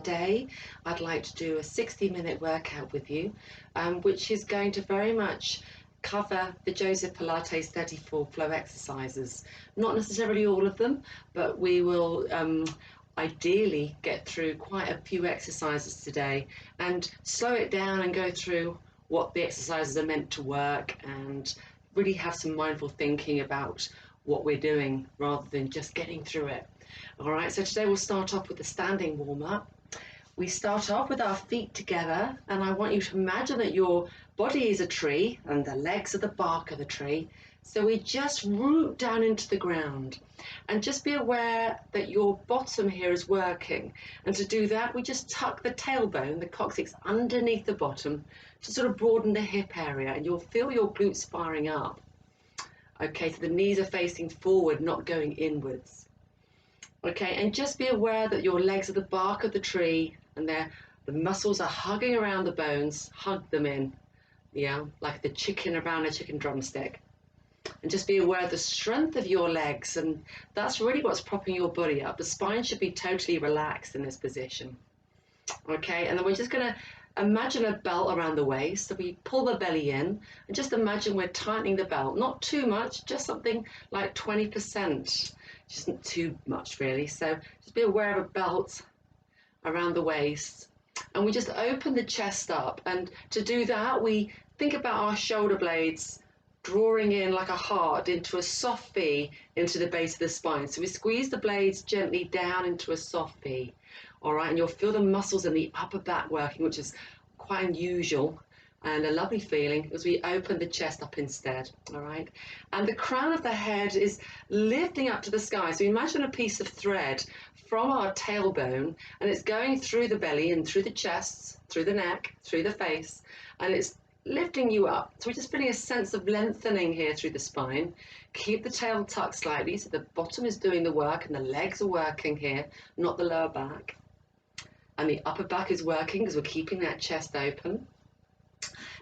today I'd like to do a 60-minute workout with you, which is going to very much cover the Joseph Pilates 34 flow exercises. Not necessarily all of them, but we will ideally get through quite a few exercises today and slow it down and go through what the exercises are meant to work and really have some mindful thinking about what we're doing rather than just getting through it. All right, so today we'll start off with the standing warm-up. We start off with our feet together, and I want you to imagine that your body is a tree and the legs are the bark of the tree. So we just root down into the ground and just be aware that your bottom here is working. And to do that, we just tuck the tailbone, the coccyx, underneath the bottom to sort of broaden the hip area, and you'll feel your glutes firing up. Okay, so the knees are facing forward, not going inwards. Okay, and just be aware that your legs are the bark of the tree and the muscles are hugging around the bones. Hug them in, yeah, like the chicken around a chicken drumstick. And just be aware of the strength of your legs, and that's really what's propping your body up. The spine should be totally relaxed in this position. Okay, and then we're just going to imagine a belt around the waist. So we pull the belly in and just imagine we're tightening the belt. Not too much, just something like 20%. Just not too much really. So just be aware of a belt around the waist. And we just open the chest up. And to do that, we think about our shoulder blades drawing in like a heart into a soft V into the base of the spine. So we squeeze the blades gently down into a soft V. All right, and you'll feel the muscles in the upper back working, which is quite unusual and a lovely feeling as we open the chest up instead. All right, and the crown of the head is lifting up to the sky. So imagine a piece of thread from our tailbone, and it's going through the belly and through the chest, through the neck, through the face, and it's lifting you up. So we're just feeling a sense of lengthening here through the spine. Keep the tail tucked slightly so the bottom is doing the work and the legs are working here, not the lower back. And the upper back is working because we're keeping that chest open.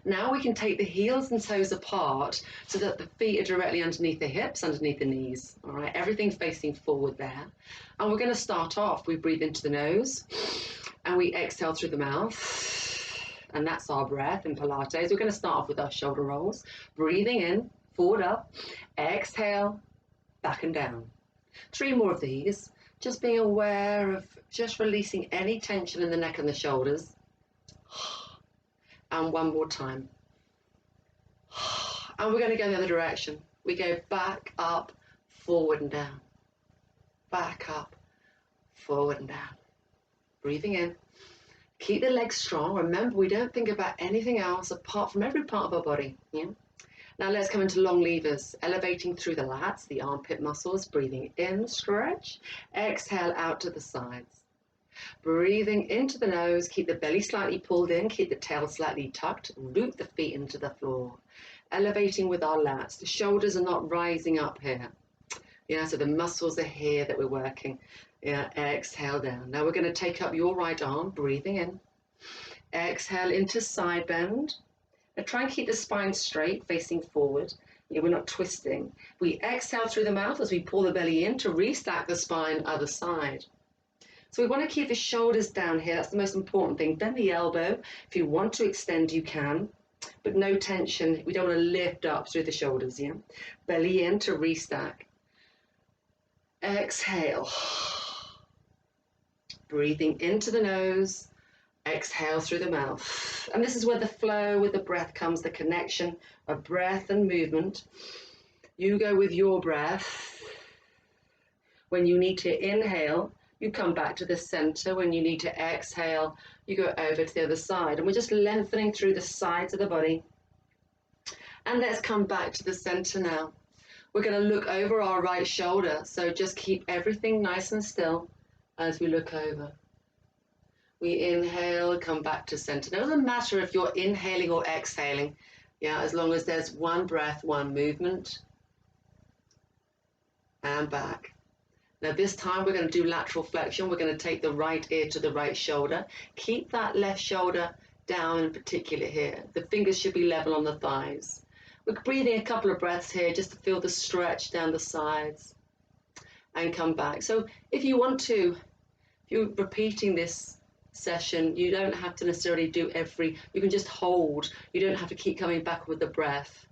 Now we can take the heels and toes apart so that the feet are directly underneath the hips, underneath the knees. All right, everything's facing forward there. And we're going to start off. We breathe into the nose and we exhale through the mouth. And that's our breath in Pilates. We're going to start off with our shoulder rolls. Breathing in, forward up, exhale, back and down. 3 more of these. Just being aware of just releasing any tension in the neck and the shoulders. And 1 more time. And we're going to go in the other direction. We go back, up, forward and down. Back, up, forward and down. Breathing in. Keep the legs strong. Remember, we don't think about anything else apart from every part of our body. Yeah? Now let's come into long levers, elevating through the lats, the armpit muscles, breathing in, stretch, exhale out to the sides. Breathing into the nose, keep the belly slightly pulled in, keep the tail slightly tucked, root the feet into the floor. Elevating with our lats, the shoulders are not rising up here. Yeah, so the muscles are here that we're working. Yeah, exhale down. Now we're going to take up your right arm, breathing in. Exhale into side bend. Now try and keep the spine straight, facing forward. Yeah, we're not twisting. We exhale through the mouth as we pull the belly in to restack the spine other side. So we want to keep the shoulders down here. That's the most important thing. Bend the elbow. If you want to extend, you can, but no tension. We don't want to lift up through the shoulders. Yeah, belly in to restack. Exhale. Breathing into the nose. Exhale through the mouth. And this is where the flow with the breath comes, the connection of breath and movement. You go with your breath. When you need to inhale, you come back to the center. When you need to exhale, you go over to the other side. And we're just lengthening through the sides of the body. And let's come back to the center now. We're going to look over our right shoulder. So just keep everything nice and still as we look over. We inhale, come back to center. It doesn't matter if you're inhaling or exhaling, yeah, as long as there's one breath, one movement. And back. Now this time we're going to do lateral flexion. We're going to take the right ear to the right shoulder. Keep that left shoulder down in particular here. The fingers should be level on the thighs. We're breathing a couple of breaths here just to feel the stretch down the sides and come back. So if you want to, if you're repeating this session. You don't have to necessarily do you can just hold. You don't have to keep coming back with the breath.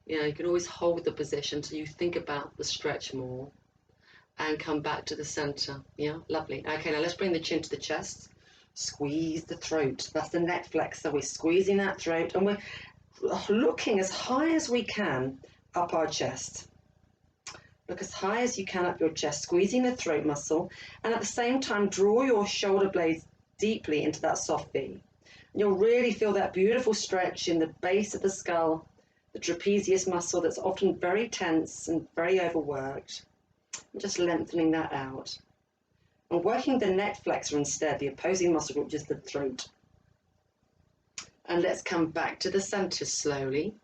You know, you can always hold the position so you think about the stretch more and come back to the center. Yeah, lovely. Okay, now let's bring the chin to the chest. Squeeze the throat. That's the neck flexor. We're squeezing that throat and we're looking as high as we can up our chest. Look as high as you can up your chest, squeezing the throat muscle, and at the same time draw your shoulder blades deeply into that soft V. And you'll really feel that beautiful stretch in the base of the skull, the trapezius muscle that's often very tense and very overworked. And just lengthening that out. And working the neck flexor instead, the opposing muscle group, just the throat. And let's come back to the center slowly.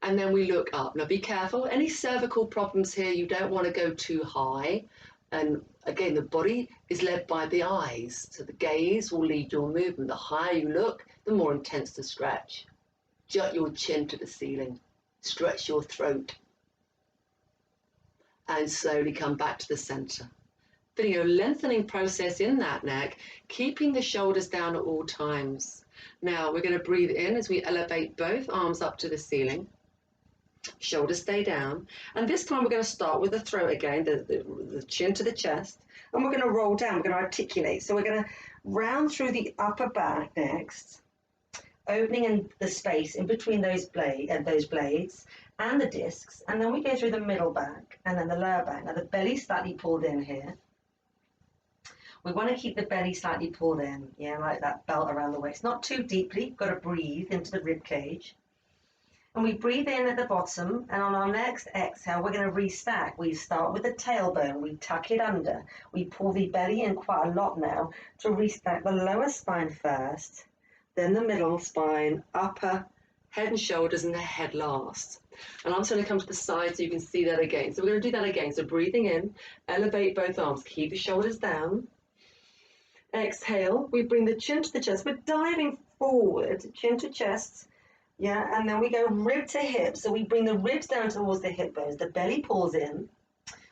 And then we look up. Now be careful, any cervical problems here, you don't want to go too high. And again, the body is led by the eyes. So the gaze will lead your movement. The higher you look, the more intense the stretch. Jut your chin to the ceiling. Stretch your throat. And slowly come back to the center. Feeling a lengthening process in that neck, keeping the shoulders down at all times. Now we're going to breathe in as we elevate both arms up to the ceiling. Shoulders stay down. And this time we're going to start with the throat again, the chin to the chest. And we're going to roll down, we're going to articulate. So we're going to round through the upper back next, opening in the space in between those blades and the discs. And then we go through the middle back and then the lower back. Now the belly slightly pulled in here. We want to keep the belly slightly pulled in, yeah, like that belt around the waist. Not too deeply, you've got to breathe into the rib cage. And we breathe in at the bottom, and on our next exhale, we're going to restack. We start with the tailbone, we tuck it under. We pull the belly in quite a lot now to restack the lower spine first, then the middle spine, upper, head and shoulders, and the head last. And I'm just going to come to the side so you can see that again. So we're going to do that again. So breathing in, elevate both arms, keep the shoulders down. Exhale, we bring the chin to the chest. We're diving forward, chin to chest. Yeah, and then we go rib to hip. So we bring the ribs down towards the hip bones. The belly pulls in.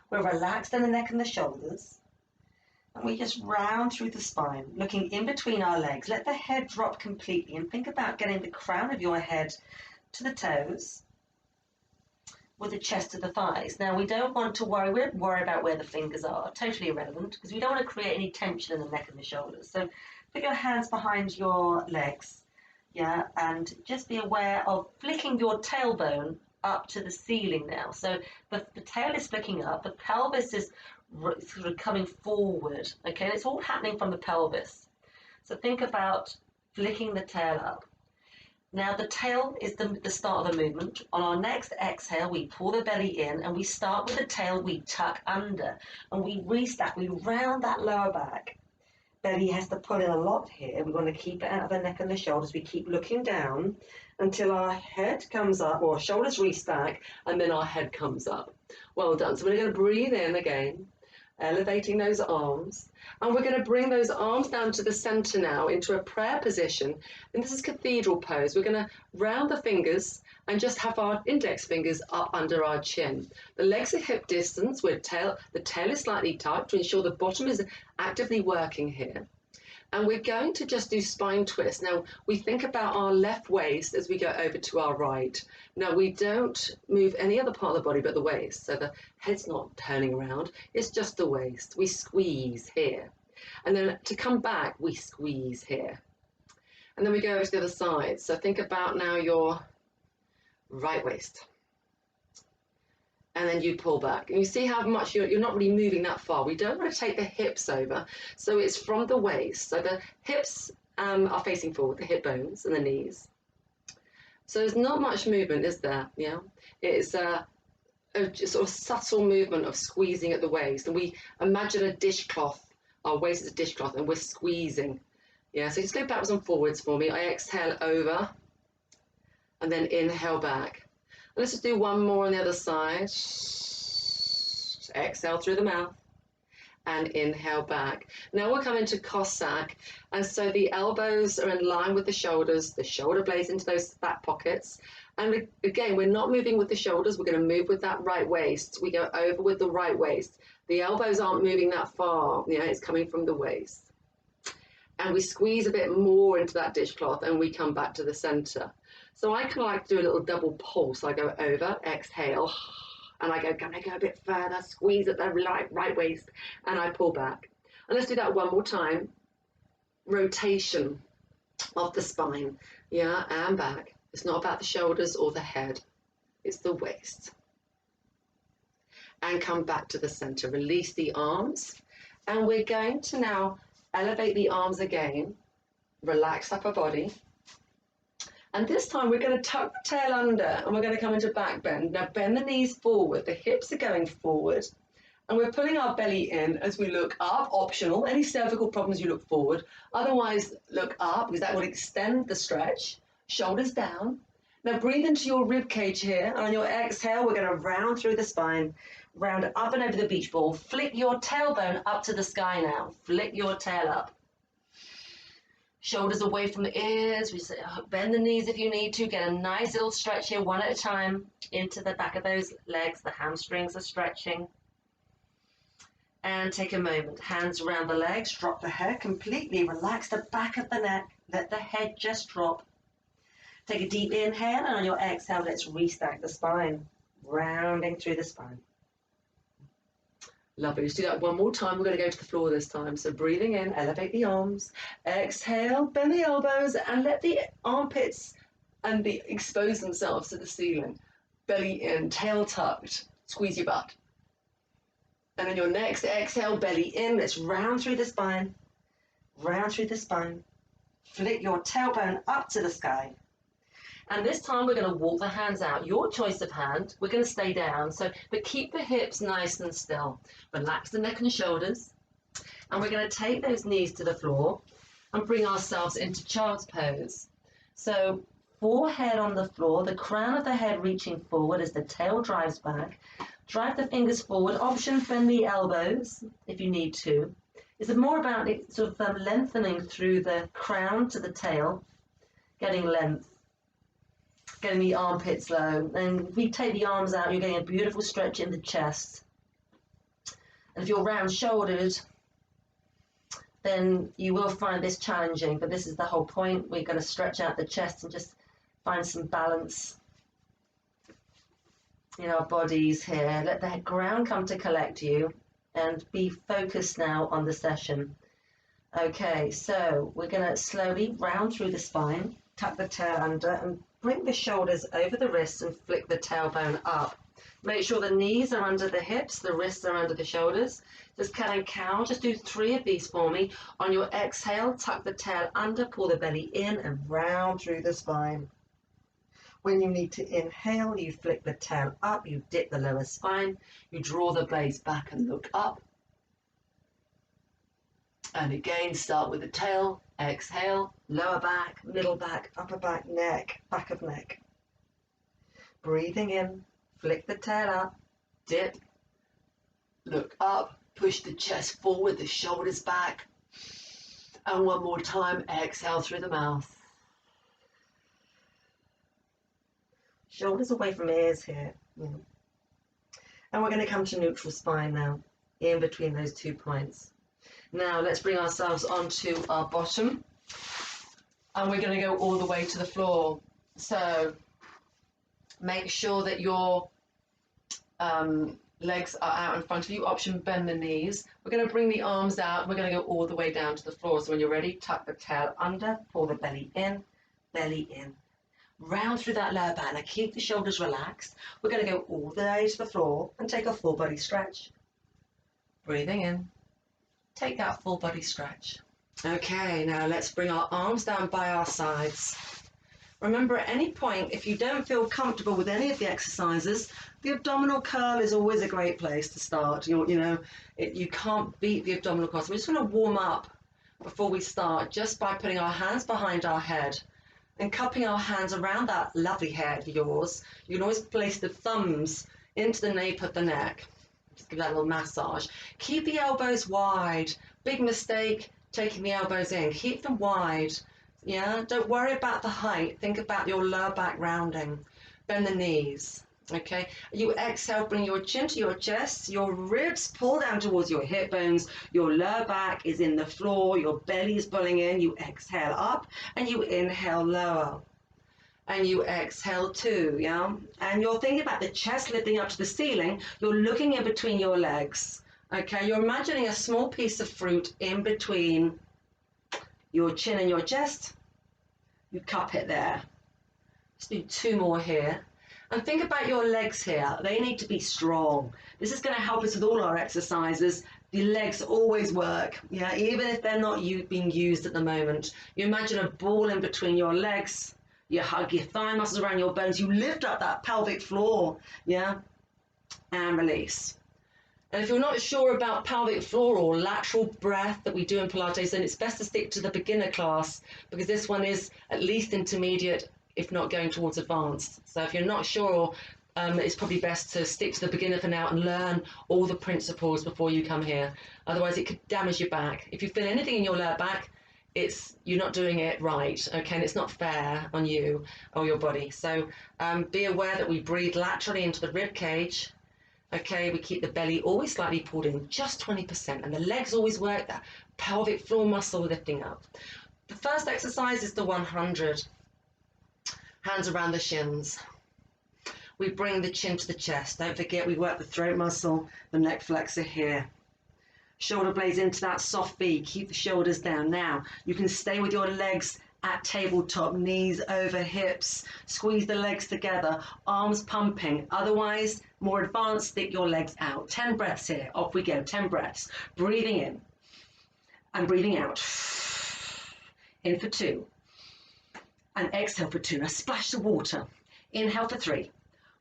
We're relaxed in the neck and the shoulders. And we just round through the spine, looking in between our legs. Let the head drop completely and think about getting the crown of your head to the toes with the chest to the thighs. Now, we don't want to worry. We don't worry about where the fingers are. Totally irrelevant, because we don't want to create any tension in the neck and the shoulders. So put your hands behind your legs. Yeah, and just be aware of flicking your tailbone up to the ceiling now. So the tail is flicking up, the pelvis is sort of coming forward, okay? And it's all happening from the pelvis. So think about flicking the tail up. Now the tail is the start of the movement. On our next exhale, we pull the belly in and we start with the tail, we tuck under and we restack, we round that lower back. Belly has to pull in a lot here. We want to keep it out of the neck and the shoulders. We keep looking down until our head comes up, or shoulders restack, and then our head comes up. Well done. So we're going to breathe in again, elevating those arms. And we're going to bring those arms down to the center now into a prayer position. And this is cathedral pose. We're going to round the fingers and just have our index fingers up under our chin. The legs are hip distance with the tail is slightly tucked to ensure the bottom is actively working here. And we're going to just do spine twists. Now, we think about our left waist as we go over to our right. Now, we don't move any other part of the body but the waist. So the head's not turning around. It's just the waist. We squeeze here. And then to come back, we squeeze here. And then we go over to the other side. So think about now your right waist. And then you pull back. And you see how much you're not really moving that far. We don't want to take the hips over. So it's from the waist. So the hips are facing forward, the hip bones and the knees. So there's not much movement, is there? Yeah. It's a sort of subtle movement of squeezing at the waist. And we imagine a dishcloth. Our waist is a dishcloth and we're squeezing. Yeah, so just go backwards and forwards for me. I exhale over and then inhale back. Let's just do one more on the other side. Exhale through the mouth and inhale back. Now we're coming to Cossack. And so the elbows are in line with the shoulder blades into those fat pockets. And again, we're not moving with the shoulders. We're going to move with that right waist. We go over with the right waist. The elbows aren't moving that far. Yeah, it's coming from the waist. and we squeeze a bit more into that dishcloth and we come back to the center. So I kind of like to do a little double pulse. I go over, exhale, and I go, can I go a bit further, squeeze at the right waist, and I pull back. And let's do that one more time. Rotation of the spine, yeah, and back. It's not about the shoulders or the head, it's the waist. And come back to the center, release the arms, and we're going to now elevate the arms again, relax upper body, and this time we're going to tuck the tail under and we're going to come into back bend. Now bend the knees forward, the hips are going forward, and we're pulling our belly in as we look up, optional. Any cervical problems, you look forward, otherwise look up because that will extend the stretch. Shoulders down. Now breathe into your rib cage here, and on your exhale we're going to round through the spine, round up and over the beach ball. Flick your tailbone up to the sky now. Flick your tail up. Shoulders away from the ears. We say, bend the knees if you need to. Get a nice little stretch here, one at a time, into the back of those legs. The hamstrings are stretching. And take a moment. Hands around the legs. Drop the head completely. Relax the back of the neck. Let the head just drop. Take a deep inhale, and on your exhale, let's restack the spine. Rounding through the spine. Lovely. Let's do that one more time. We're going to go to the floor this time. So breathing in, elevate the arms. Exhale, bend the elbows, and let the armpits and expose themselves to the ceiling. Belly in, tail tucked. Squeeze your butt. And then your next exhale, belly in. Let's round through the spine. Round through the spine. Flick your tailbone up to the sky. And this time we're going to walk the hands out. Your choice of hand. We're going to stay down. But keep the hips nice and still. Relax the neck and shoulders. And we're going to take those knees to the floor and bring ourselves into child's pose. So forehead on the floor, the crown of the head reaching forward as the tail drives back. Drive the fingers forward. Option, bend the elbows if you need to. It's more about it sort of lengthening through the crown to the tail, getting length. Getting the armpits low, and if we take the arms out, you're getting a beautiful stretch in the chest. And if you're round shouldered, then you will find this challenging, but this is the whole point. We're going to stretch out the chest and just find some balance in our bodies here. Let the ground come to collect you and be focused now on the session. Okay, so we're going to slowly round through the spine, tuck the tail under, and bring the shoulders over the wrists and flick the tailbone up. Make sure the knees are under the hips, the wrists are under the shoulders. Just cat and cow, just do 3 of these for me. On your exhale, tuck the tail under, pull the belly in and round through the spine. When you need to inhale, you flick the tail up, you dip the lower spine, you draw the blades back and look up. And again, start with the tail, exhale, lower back, middle back, upper back, neck, back of neck. Breathing in, flick the tail up, dip, look up, push the chest forward, the shoulders back. And one more time, exhale through the mouth. Shoulders away from ears here. And we're going to come to neutral spine now, in between those 2 points. Now let's bring ourselves onto our bottom, and we're going to go all the way to the floor. So make sure that your legs are out in front of you. Option, bend the knees. We're going to bring the arms out. We're going to go all the way down to the floor. So when you're ready, tuck the tail under, pull the belly in, round through that lower back. Now keep the shoulders relaxed. We're going to go all the way to the floor and take a full body stretch. Breathing in. Take that full body stretch. Okay, now let's bring our arms down by our sides. Remember, at any point, if you don't feel comfortable with any of the exercises, the abdominal curl is always a great place to start. You can't beat the abdominal curl. So we're just going to warm up before we start, just by putting our hands behind our head and cupping our hands around that lovely head of yours. You can always place the thumbs into the nape of the neck. Just give that a little massage. Keep the elbows wide. Big mistake, taking the elbows in. Keep them wide. Yeah, don't worry about the height. Think about your lower back rounding. Bend the knees. Okay, you exhale, bring your chin to your chest, your ribs pull down towards your hip bones, your lower back is in the floor, your belly is pulling in, you exhale up, and you inhale lower. And you exhale too, yeah? And you're thinking about the chest lifting up to the ceiling, you're looking in between your legs, okay? You're imagining a small piece of fruit in between your chin and your chest. You cup it there. Let's do 2 more here. And think about your legs here. They need to be strong. This is going to help us with all our exercises. The legs always work, yeah, even if they're not being used at the moment. You imagine a ball in between your legs. You hug your thigh muscles around your bones. You lift up that pelvic floor, yeah, and release. And if you're not sure about pelvic floor or lateral breath that we do in Pilates, then it's best to stick to the beginner class, because this one is at least intermediate, if not going towards advanced. So if you're not sure, it's probably best to stick to the beginner for now and learn all the principles before you come here. Otherwise, it could damage your back. If you feel anything in your lower back, you're not doing it right, okay, and it's not fair on you or your body. So be aware that we breathe laterally into the rib cage. Okay, we keep the belly always slightly pulled in, just 20%, and the legs always work that pelvic floor muscle lifting up. The first exercise is the 100. Hands around the shins. We bring the chin to the chest. Don't forget, we work the throat muscle, the neck flexor here. Shoulder blades into that soft V. Keep the shoulders down. Now, you can stay with your legs at tabletop, knees over hips. Squeeze the legs together, arms pumping. Otherwise, more advanced, stick your legs out. 10 breaths here. Off we go. 10 breaths. Breathing in and breathing out. In for 2. And exhale for 2. Now splash the water. Inhale for 3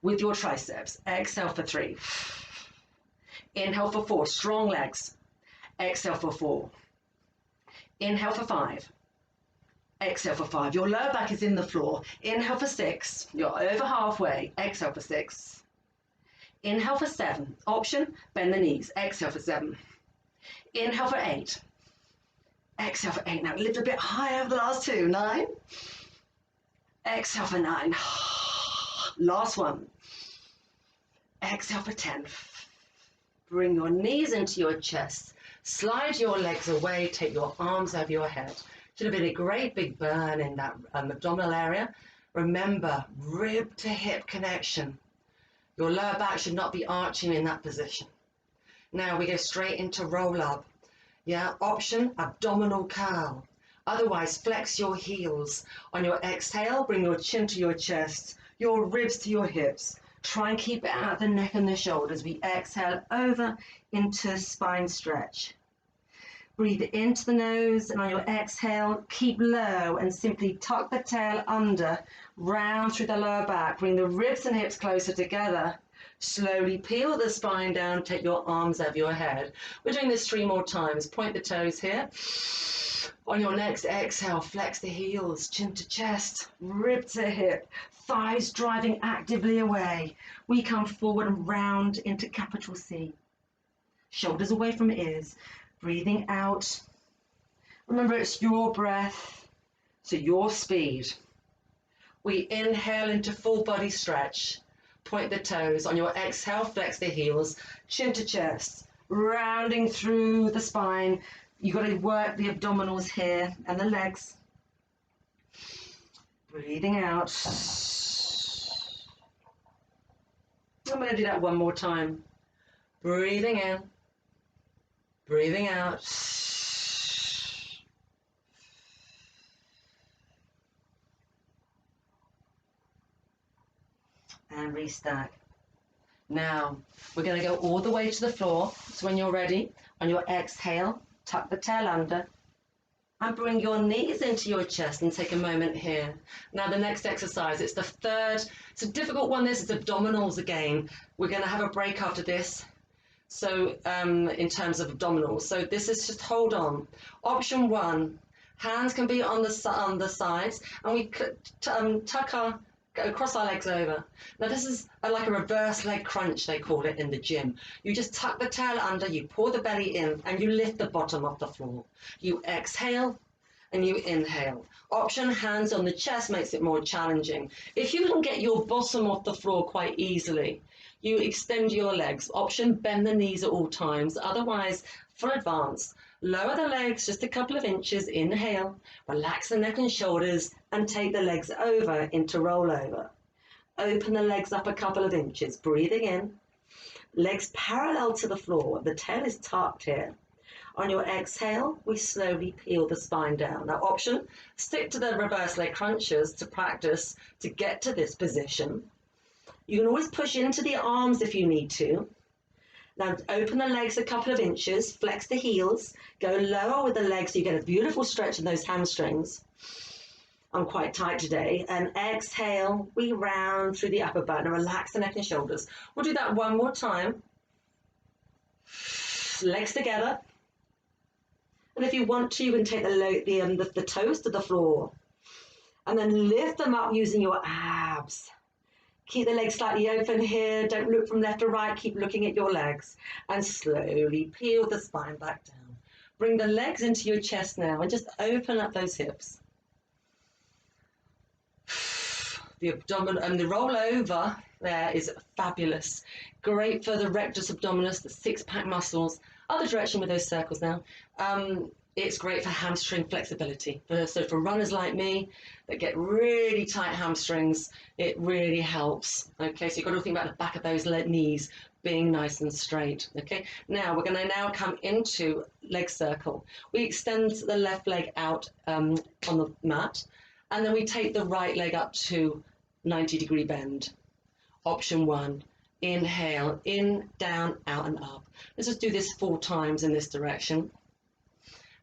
with your triceps. Exhale for 3. Inhale for 4. Strong legs. Exhale for 4. Inhale for 5. Exhale for 5. Your lower back is in the floor. Inhale for 6. You're over halfway. Exhale for 6. Inhale for 7. Option, bend the knees. Exhale for 7. Inhale for 8. Exhale for 8. Now lift a bit higher over the last 2. 9. Exhale for 9. Last one. Exhale for 10. Bring your knees into your chest. Slide your legs away. Take your arms over your head. Should have been a great big burn in that abdominal area. Remember, rib to hip connection. Your lower back should not be arching in that position. Now we go straight into roll up. Yeah, option, abdominal curl. Otherwise, flex your heels. On your exhale, bring your chin to your chest, your ribs to your hips. Try and keep it out of the neck and the shoulders. We exhale over into spine stretch. Breathe into the nose, and on your exhale, keep low and simply tuck the tail under, round through the lower back. Bring the ribs and hips closer together. Slowly peel the spine down, take your arms over your head. We're doing this 3 more times. Point the toes here. On your next exhale, flex the heels, chin to chest, rib to hip, thighs driving actively away. We come forward and round into capital C. Shoulders away from ears. Breathing out. Remember, it's your breath, so your speed. We inhale into full body stretch. Point the toes. On your exhale, flex the heels, chin to chest, rounding through the spine. You've got to work the abdominals here and the legs. Breathing out. I'm going to do that 1 more time. Breathing in. Breathing out. And restack. Now, we're going to go all the way to the floor. So when you're ready, on your exhale, tuck the tail under and bring your knees into your chest and take a moment here. Now the next exercise, it's the third. It's a difficult one. This is abdominals again. We're going to have a break after this. So in terms of abdominals, so this is just hold on. Option 1, hands can be on the sides, and we cross our legs over. Now this is like a reverse leg crunch, they call it in the gym. You just tuck the tail under, you pour the belly in, and you lift the bottom off the floor. You exhale, and you inhale. Option, hands on the chest makes it more challenging. If you can get your bottom off the floor quite easily, you extend your legs. Option, bend the knees at all times. Otherwise, for advanced, lower the legs just a couple of inches, inhale, relax the neck and shoulders, and take the legs over into rollover. Open the legs up a couple of inches, breathing in, legs parallel to the floor, the tail is tucked here. On your exhale, we slowly peel the spine down. Now option, stick to the reverse leg crunches to practice to get to this position. You can always push into the arms if you need to. Now open the legs a couple of inches, flex the heels, go lower with the legs so you get a beautiful stretch in those hamstrings. I'm quite tight today. And exhale, we round through the upper back and relax the neck and shoulders. We'll do that one more time. Legs together. And if you want to, you can take the toes to the floor and then lift them up using your abs. Keep the legs slightly open here. Don't look from left to right. Keep looking at your legs and slowly peel the spine back down. Bring the legs into your chest now and just open up those hips. The abdominal and the roll over there is fabulous. Great for the rectus abdominis, the six-pack muscles. Other direction with those circles now. It's great for hamstring flexibility. So for runners like me that get really tight hamstrings, it really helps. Okay, so you've got to think about the back of those knees being nice and straight. Okay, now we're going to now come into leg circle. We extend the left leg out on the mat, and then we take the right leg up to 90-degree bend. Option 1. Inhale, in, down, out and up. Let's just do this 4 times in this direction.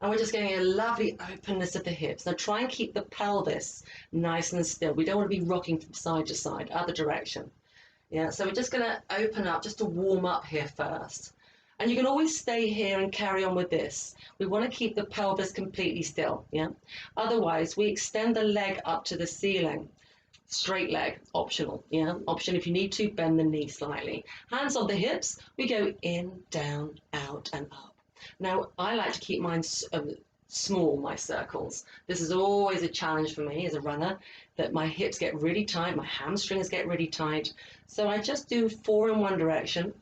And we're just getting a lovely openness of the hips. Now try and keep the pelvis nice and still. We don't want to be rocking from side to side, other direction. Yeah, so we're just going to open up just to warm up here first. And you can always stay here and carry on with this. We want to keep the pelvis completely still, yeah? Otherwise, we extend the leg up to the ceiling. Straight leg, optional, yeah? Option if you need to, bend the knee slightly. Hands on the hips, we go in, down, out and up. Now, I like to keep mine small, my circles. This is always a challenge for me as a runner, that my hips get really tight, my hamstrings get really tight. So I just do 4 in one direction,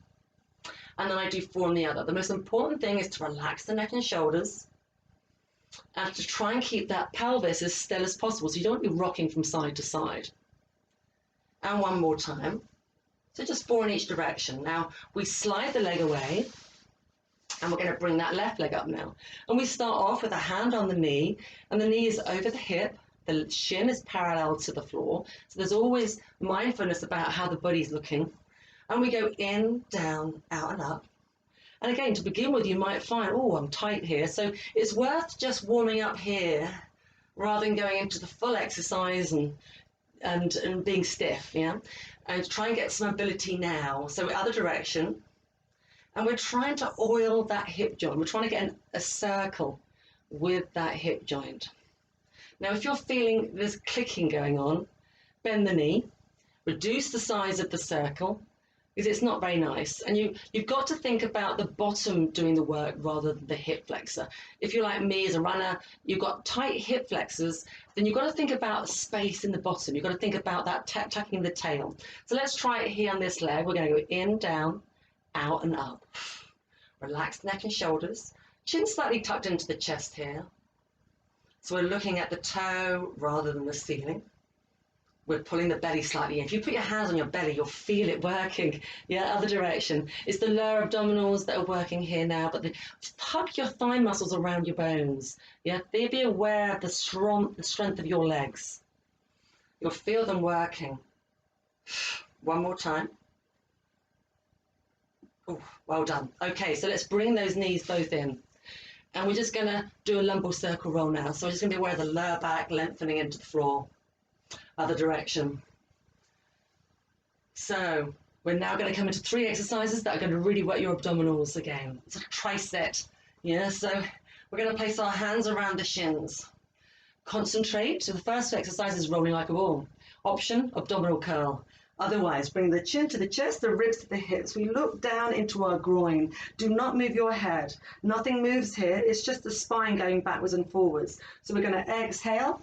and then I do 4 in the other. The most important thing is to relax the neck and shoulders, and to try and keep that pelvis as still as possible, so you don't be rocking from side to side. And one more time. So just 4 in each direction. Now we slide the leg away, and we're going to bring that left leg up now. And we start off with a hand on the knee, and the knee is over the hip. The shin is parallel to the floor. So there's always mindfulness about how the body's looking. And we go in, down, out and up. And again, to begin with, you might find, oh, I'm tight here. So it's worth just warming up here rather than going into the full exercise and being stiff, yeah? And try and get some mobility now. So other direction. And we're trying to oil that hip joint. We're trying to get a circle with that hip joint. Now, if you're feeling there's clicking going on, bend the knee, reduce the size of the circle, because it's not very nice. And you've got to think about the bottom doing the work rather than the hip flexor. If you're like me as a runner, you've got tight hip flexors, then you've got to think about space in the bottom. You've got to think about that tucking the tail. So let's try it here on this leg. We're going to go in, down, out and up. Relax neck and shoulders. Chin slightly tucked into the chest here. So we're looking at the toe rather than the ceiling. We're pulling the belly slightly in. If you put your hands on your belly, you'll feel it working. Yeah, other direction. It's the lower abdominals that are working here now, but tuck your thigh muscles around your bones. Yeah, be aware of the strength of your legs. You'll feel them working. One more time. Oh, well done. Okay, so let's bring those knees both in. And we're just going to do a lumbar circle roll now. So we're just going to be aware of the lower back lengthening into the floor. Other direction. So we're now going to come into 3 exercises that are going to really work your abdominals again. It's a tricep. Yeah, so we're going to place our hands around the shins. Concentrate. So the first exercise is rolling like a ball. Option, abdominal curl. Otherwise, bring the chin to the chest, the ribs to the hips. We look down into our groin. Do not move your head. Nothing moves here. It's just the spine going backwards and forwards. So we're going to exhale,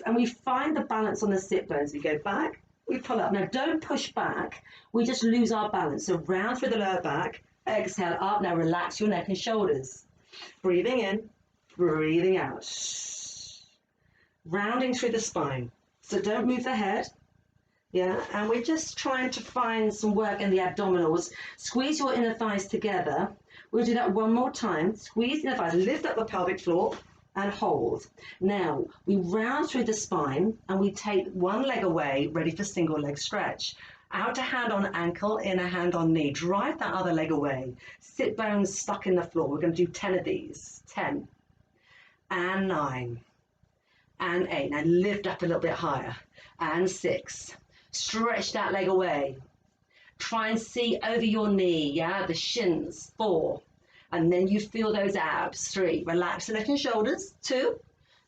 and we find the balance on the sit bones. We go back, we pull up. Now, don't push back. We just lose our balance. So round through the lower back, exhale up. Now relax your neck and shoulders. Breathing in, breathing out. Rounding through the spine. So don't move the head. Yeah, and we're just trying to find some work in the abdominals. Squeeze your inner thighs together. We'll do that one more time. Squeeze the inner thighs, lift up the pelvic floor and hold. Now, we round through the spine and we take one leg away, ready for single leg stretch. Outer hand on ankle, inner hand on knee. Drive that other leg away. Sit bones stuck in the floor. We're going to do 10 of these. 10 and 9 and 8. Now lift up a little bit higher. And 6. Stretch that leg away. Try and see over your knee, yeah, the shins. 4. And then you feel those abs. 3. Relax the neck and shoulders. 2.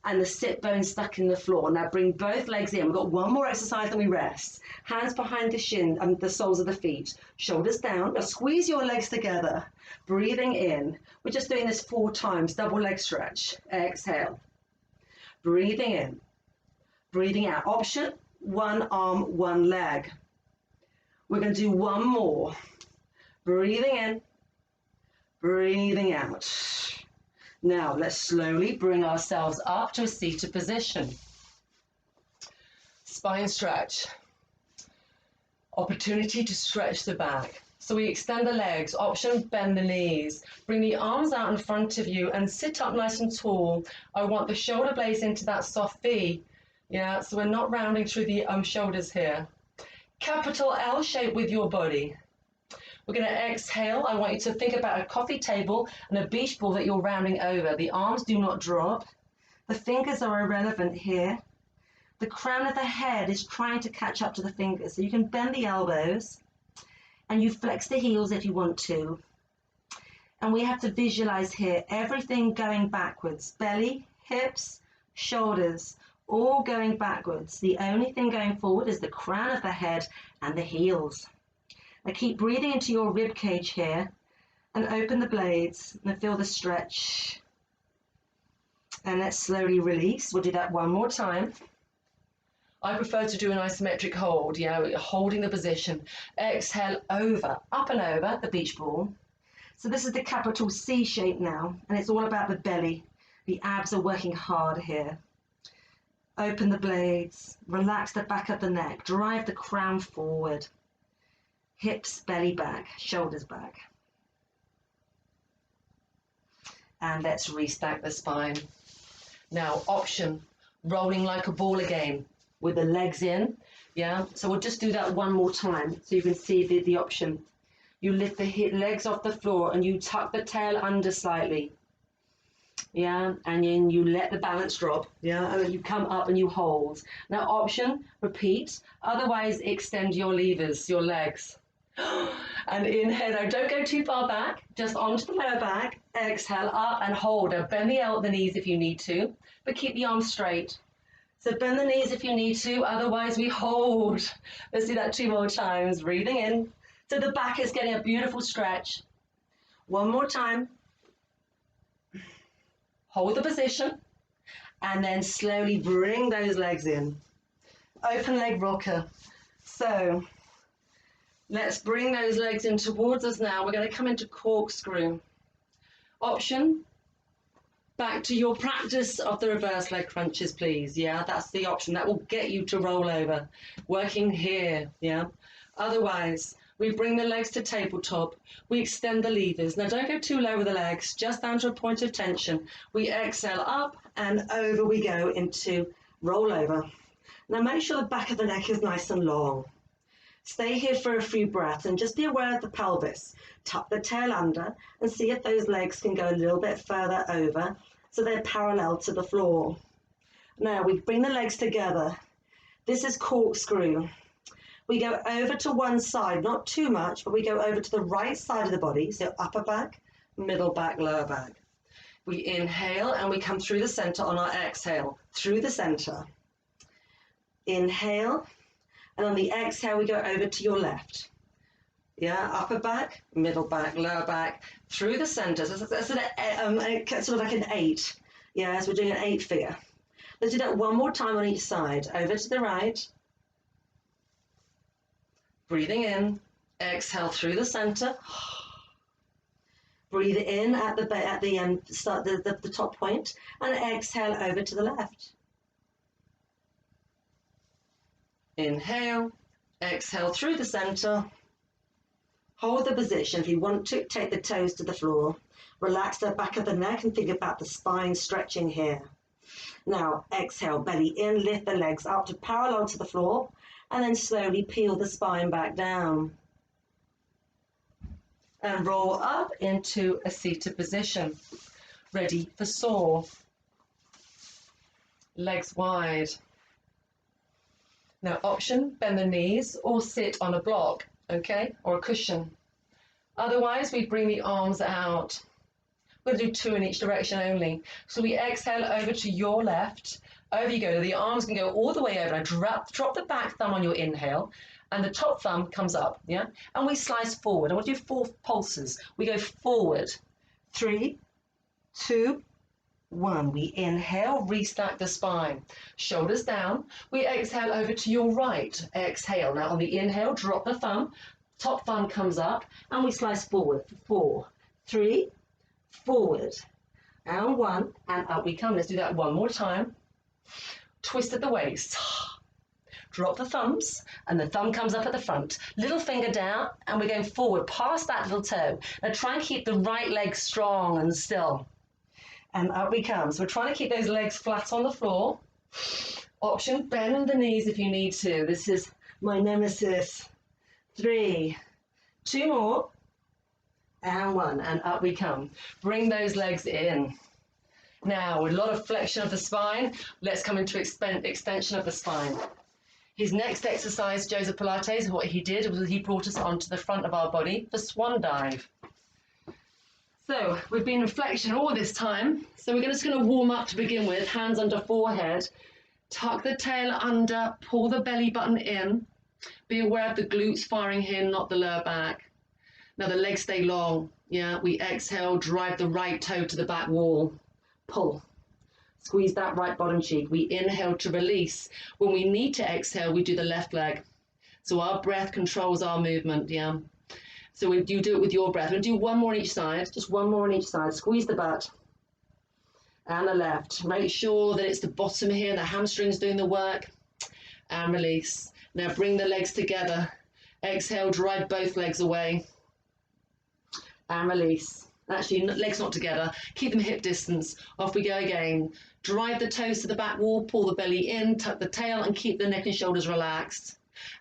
And the sit bones stuck in the floor. Now bring both legs in. We've got one more exercise, then we rest. Hands behind the shin and the soles of the feet. Shoulders down. Now squeeze your legs together. Breathing in. We're just doing this 4 times. Double leg stretch. Exhale. Breathing in. Breathing out. Option. One arm, one leg. We're going to do one more. Breathing in, breathing out. Now let's slowly bring ourselves up to a seated position. Spine stretch. Opportunity to stretch the back. So we extend the legs. Option, bend the knees. Bring the arms out in front of you and sit up nice and tall. I want the shoulder blades into that soft V. Yeah, so we're not rounding through the shoulders here. Capital L shape with your body. We're going to exhale. I want you to think about a coffee table and a beach ball that you're rounding over. The arms do not drop. The fingers are irrelevant here. The crown of the head is trying to catch up to the fingers. So you can bend the elbows and you flex the heels if you want to. And we have to visualize here everything going backwards. Belly, hips, shoulders. All going backwards. The only thing going forward is the crown of the head and the heels. Now keep breathing into your rib cage here and open the blades and feel the stretch. And let's slowly release. We'll do that one more time. I prefer to do an isometric hold, holding the position. Exhale over, up and over the beach ball. So this is the capital C shape now, and it's all about the belly. The abs are working hard here. Open the blades, relax the back of the neck, drive the crown forward, hips, belly back, shoulders back. And let's restack the spine. Now, option, rolling like a ball again with the legs in. Yeah, so we'll just do that one more time so you can see the option. You lift the legs off the floor and you tuck the tail under slightly. Yeah, and then you let the balance drop. Yeah, and then you come up and you hold. Now option, repeat. Otherwise, extend your levers, your legs. And inhale. Now don't go too far back. Just onto the lower back. Exhale up and hold. Now bend the knees if you need to, but keep the arms straight. So bend the knees if you need to. Otherwise, we hold. Let's do that 2 more times. Breathing in. So the back is getting a beautiful stretch. One more time. Hold the position and then slowly bring those legs in. Open leg rocker. So let's bring those legs in towards us now. We're going to come into corkscrew. Option, back to your practice of the reverse leg crunches, please. Yeah, that's the option. That will get you to roll over. Working here, yeah. Otherwise, we bring the legs to tabletop. We extend the levers. Now don't go too low with the legs, just down to a point of tension. We exhale up and over we go into roll over. Now make sure the back of the neck is nice and long. Stay here for a few breaths and just be aware of the pelvis. Tuck the tail under and see if those legs can go a little bit further over so they're parallel to the floor. Now we bring the legs together. This is corkscrew. We go over to one side, not too much, but we go over to the right side of the body. So upper back, middle back, lower back. We inhale and we come through the center on our exhale, through the center. Inhale And on the exhale, we go over to your left. Yeah, upper back, middle back, lower back, through the center. So that's sort of like an 8. Yeah, so we're doing an 8 figure. Let's do that one more time on each side. Over to the right. Breathing in. Exhale through the center. Breathe in at the top point, and exhale over to the left. Inhale. Exhale through the center. Hold the position. If you want to, take the toes to the floor. Relax the back of the neck and think about the spine stretching here. Now, exhale, belly in, lift the legs up to parallel to the floor, and then slowly peel the spine back down. And roll up into a seated position. Ready for saw. Legs wide. Now, option, bend the knees or sit on a block, okay, or a cushion. Otherwise, we bring the arms out. We're going to do 2 in each direction only. So we exhale over to your left. Over you go. The arms can go all the way over. Now drop the back thumb on your inhale, and the top thumb comes up, yeah? And we slice forward. I want to do 4 pulses. We go forward. 3, 2, 1. We inhale, restack the spine. Shoulders down. We exhale over to your right. Exhale. Now on the inhale, drop the thumb. Top thumb comes up, and we slice forward. 4, 3, forward. And 1, and up we come. Let's do that one more time. Twist at the waist. Drop the thumbs, and the thumb comes up at the front. Little finger down, and we're going forward past that little toe. Now try and keep the right leg strong and still. And up we come. So we're trying to keep those legs flat on the floor. Option, bend the knees if you need to. This is my nemesis. 3, 2 more, and 1, and up we come. Bring those legs in. Now, with a lot of flexion of the spine, let's come into extension of the spine. His next exercise, Joseph Pilates, what he did was he brought us onto the front of our body for swan dive. So we've been in flexion all this time. So we're just going to warm up to begin with, hands under forehead, tuck the tail under, pull the belly button in. Be aware of the glutes firing here, not the lower back. Now the legs stay long. Yeah, we exhale, drive the right toe to the back wall. Pull. Squeeze that right bottom cheek. We inhale to release. When we need to exhale, we do the left leg. So our breath controls our movement, yeah. So you do it with your breath. We'll do 1 more on each side, just 1 more on each side. Squeeze the butt. And the left. Make sure that it's the bottom here, the hamstrings doing the work. And release. Now bring the legs together. Exhale, drive both legs away. And release. Actually, legs not together. Keep them hip distance. Off we go again. Drive the toes to the back wall, pull the belly in, tuck the tail, and keep the neck and shoulders relaxed.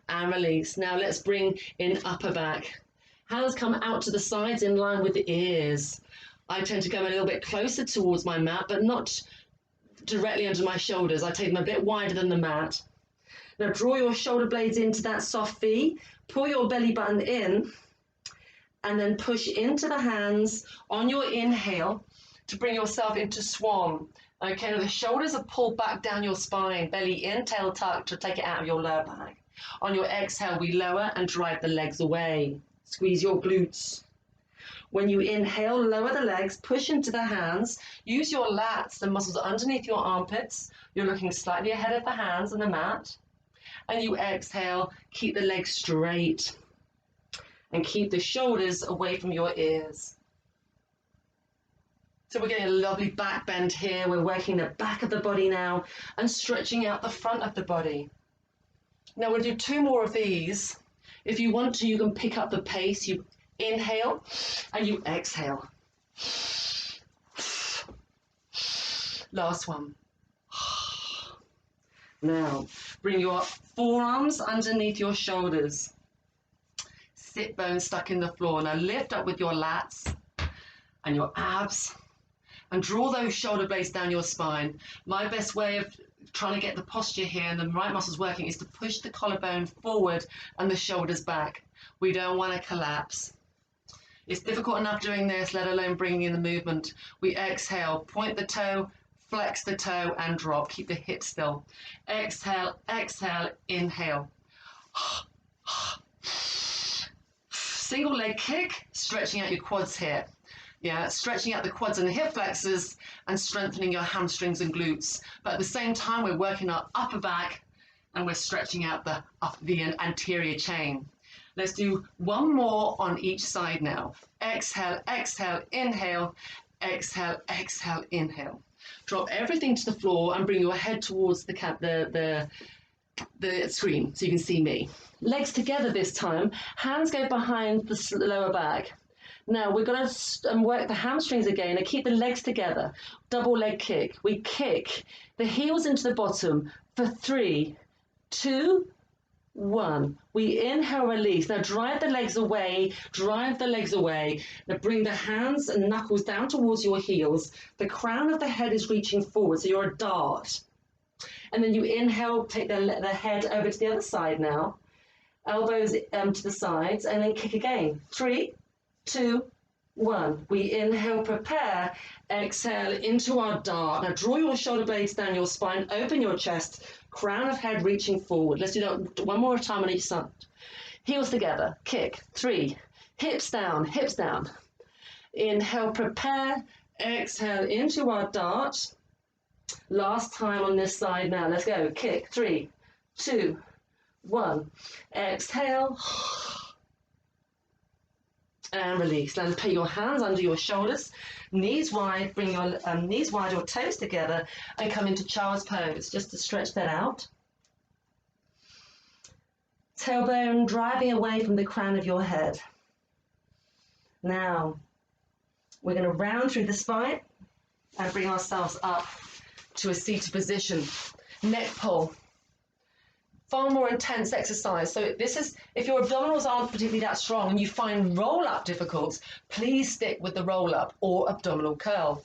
And release. Now let's bring in upper back. Hands come out to the sides in line with the ears. I tend to come a little bit closer towards my mat, but not directly under my shoulders. I take them a bit wider than the mat. Now draw your shoulder blades into that soft V, pull your belly button in, and then push into the hands on your inhale to bring yourself into swan. Okay, now the shoulders are pulled back down your spine, belly in, tail tucked to take it out of your lower back. On your exhale, we lower and drive the legs away. Squeeze your glutes. When you inhale, lower the legs, push into the hands, use your lats, the muscles underneath your armpits. You're looking slightly ahead of the hands and the mat. And you exhale, keep the legs straight and keep the shoulders away from your ears. So we're getting a lovely back bend here. We're working the back of the body now and stretching out the front of the body. Now we'll do 2 more of these. If you want to, you can pick up the pace. You inhale and you exhale. Last one. Now, bring your forearms underneath your shoulders. Sit bones stuck in the floor. Now lift up with your lats and your abs and draw those shoulder blades down your spine. My best way of trying to get the posture here and the right muscles working is to push the collarbone forward and the shoulders back. We don't want to collapse. It's difficult enough doing this, let alone bringing in the movement. We exhale, point the toe, flex the toe and drop. Keep the hips still. Exhale, exhale, inhale. Single leg kick, stretching out your quads here. Yeah, stretching out the quads and the hip flexors and strengthening your hamstrings and glutes. But at the same time, we're working our upper back and we're stretching out the anterior chain. Let's do one more on each side now. Exhale, exhale, inhale, exhale, exhale, inhale. Drop everything to the floor and bring your head towards the screen so you can see me. Legs together this time. Hands go behind the lower back. Now we're going to work the hamstrings again and keep the legs together. Double leg kick. We kick the heels into the bottom for 3, 2, 1. We inhale, release. Now drive the legs away, drive the legs away. Now bring the hands and knuckles down towards your heels. The crown of the head is reaching forward, so you're a dart. And then you inhale, take the head over to the other side now. Elbows to the sides, and then kick again. 3, 2, 1. We inhale, prepare, exhale into our dart. Now draw your shoulder blades down your spine, open your chest, crown of head reaching forward. Let's do that one more time on each side. Heels together, kick, 3, hips down, hips down. Inhale, prepare, exhale into our dart. Last time on this side now, let's go, kick, 3, 2, 1. Exhale. And release. Then put your hands under your shoulders, knees wide, bring your knees wide, your toes together, and come into child's pose, just to stretch that out. Tailbone driving away from the crown of your head. Now, we're going to round through the spine and bring ourselves up to a seated position. Neck pull. Far more intense exercise. So this is, if your abdominals aren't particularly that strong and you find roll-up difficult, please stick with the roll-up or abdominal curl.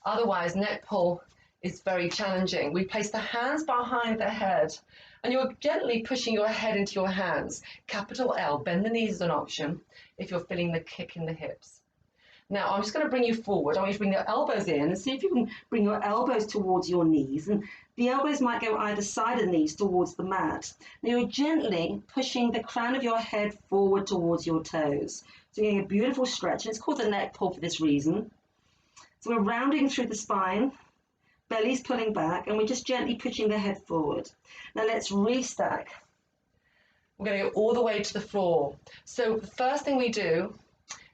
Otherwise, neck pull is very challenging. We place the hands behind the head and you're gently pushing your head into your hands. Capital L, bend the knees is an option if you're feeling the kick in the hips. Now, I'm just going to bring you forward. I want you to bring your elbows in and see if you can bring your elbows towards your knees. And the elbows might go either side of the knees towards the mat. Now, you're gently pushing the crown of your head forward towards your toes. So you're getting a beautiful stretch. And it's called the neck pull for this reason. So we're rounding through the spine, belly's pulling back, and we're just gently pushing the head forward. Now, let's restack. We're going to go all the way to the floor. So the first thing we do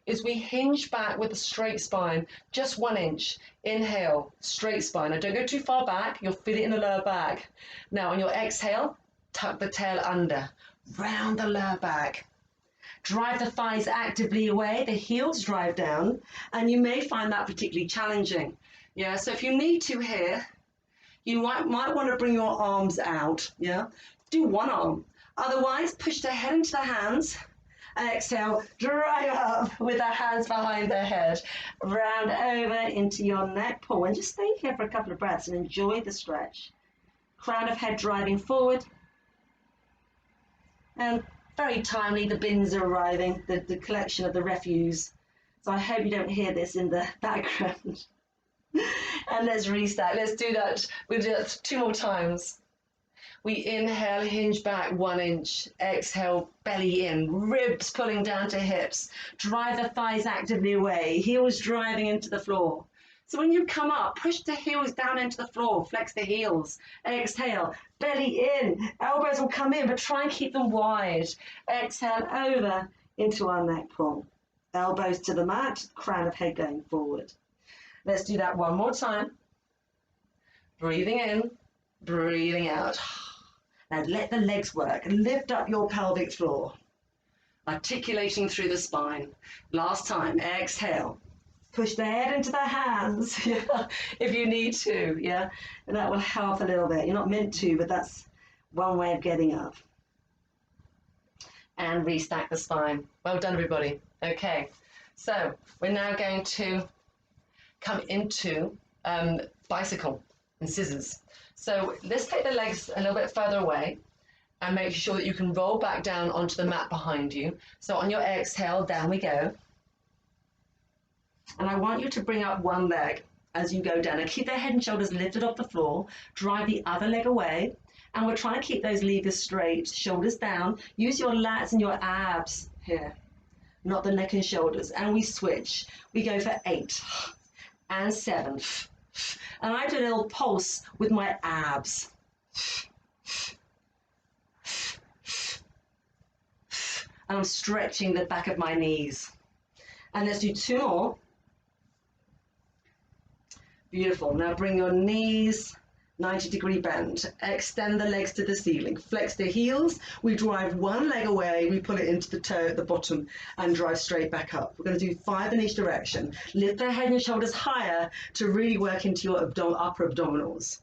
is we hinge back with a straight spine, just 1 inch. Inhale, straight spine. Now don't go too far back, you'll feel it in the lower back. Now on your exhale, tuck the tail under, round the lower back. Drive the thighs actively away, the heels drive down, and you may find that particularly challenging. Yeah, so if you need to here, you might want to bring your arms out, yeah? Do one arm. Otherwise, push the head into the hands. Exhale, drive up with the hands behind the head. Round over into your neck pull. And just stay here for a couple of breaths and enjoy the stretch. Crown of head driving forward. And very timely, the bins are arriving, the collection of the refuse. So I hope you don't hear this in the background. And let's restack. Let's do that. We'll do that 2 more times. We inhale, hinge back 1 inch. Exhale, belly in, ribs pulling down to hips. Drive the thighs actively away, heels driving into the floor. So when you come up, push the heels down into the floor, flex the heels. Exhale, belly in, elbows will come in, but try and keep them wide. Exhale, over into our neck pull. Elbows to the mat, crown of head going forward. Let's do that 1 more time. Breathing in, breathing out. Now let the legs work. Lift up your pelvic floor. Articulating through the spine. Last time, exhale. Push the head into the hands, yeah, if you need to, yeah. And that will help a little bit. You're not meant to, but that's one way of getting up. And restack the spine. Well done, everybody. Okay, so we're now going to come into bicycle and scissors. So let's take the legs a little bit further away and make sure that you can roll back down onto the mat behind you. So on your exhale, down we go. And I want you to bring up one leg as you go down. And keep the head and shoulders lifted off the floor. Drive the other leg away And we're trying to keep those levers straight, shoulders down. Use your lats and your abs here, not the neck and shoulders. And we switch. We go for 8 and 7. And I do a little pulse with my abs. And I'm stretching the back of my knees. And let's do 2 more. Beautiful. Now bring your knees 90-degree bend. Extend the legs to the ceiling. Flex the heels. We drive one leg away. We pull it into the toe at the bottom and drive straight back up. We're going to do 5 in each direction. Lift the head and shoulders higher to really work into your upper abdominals.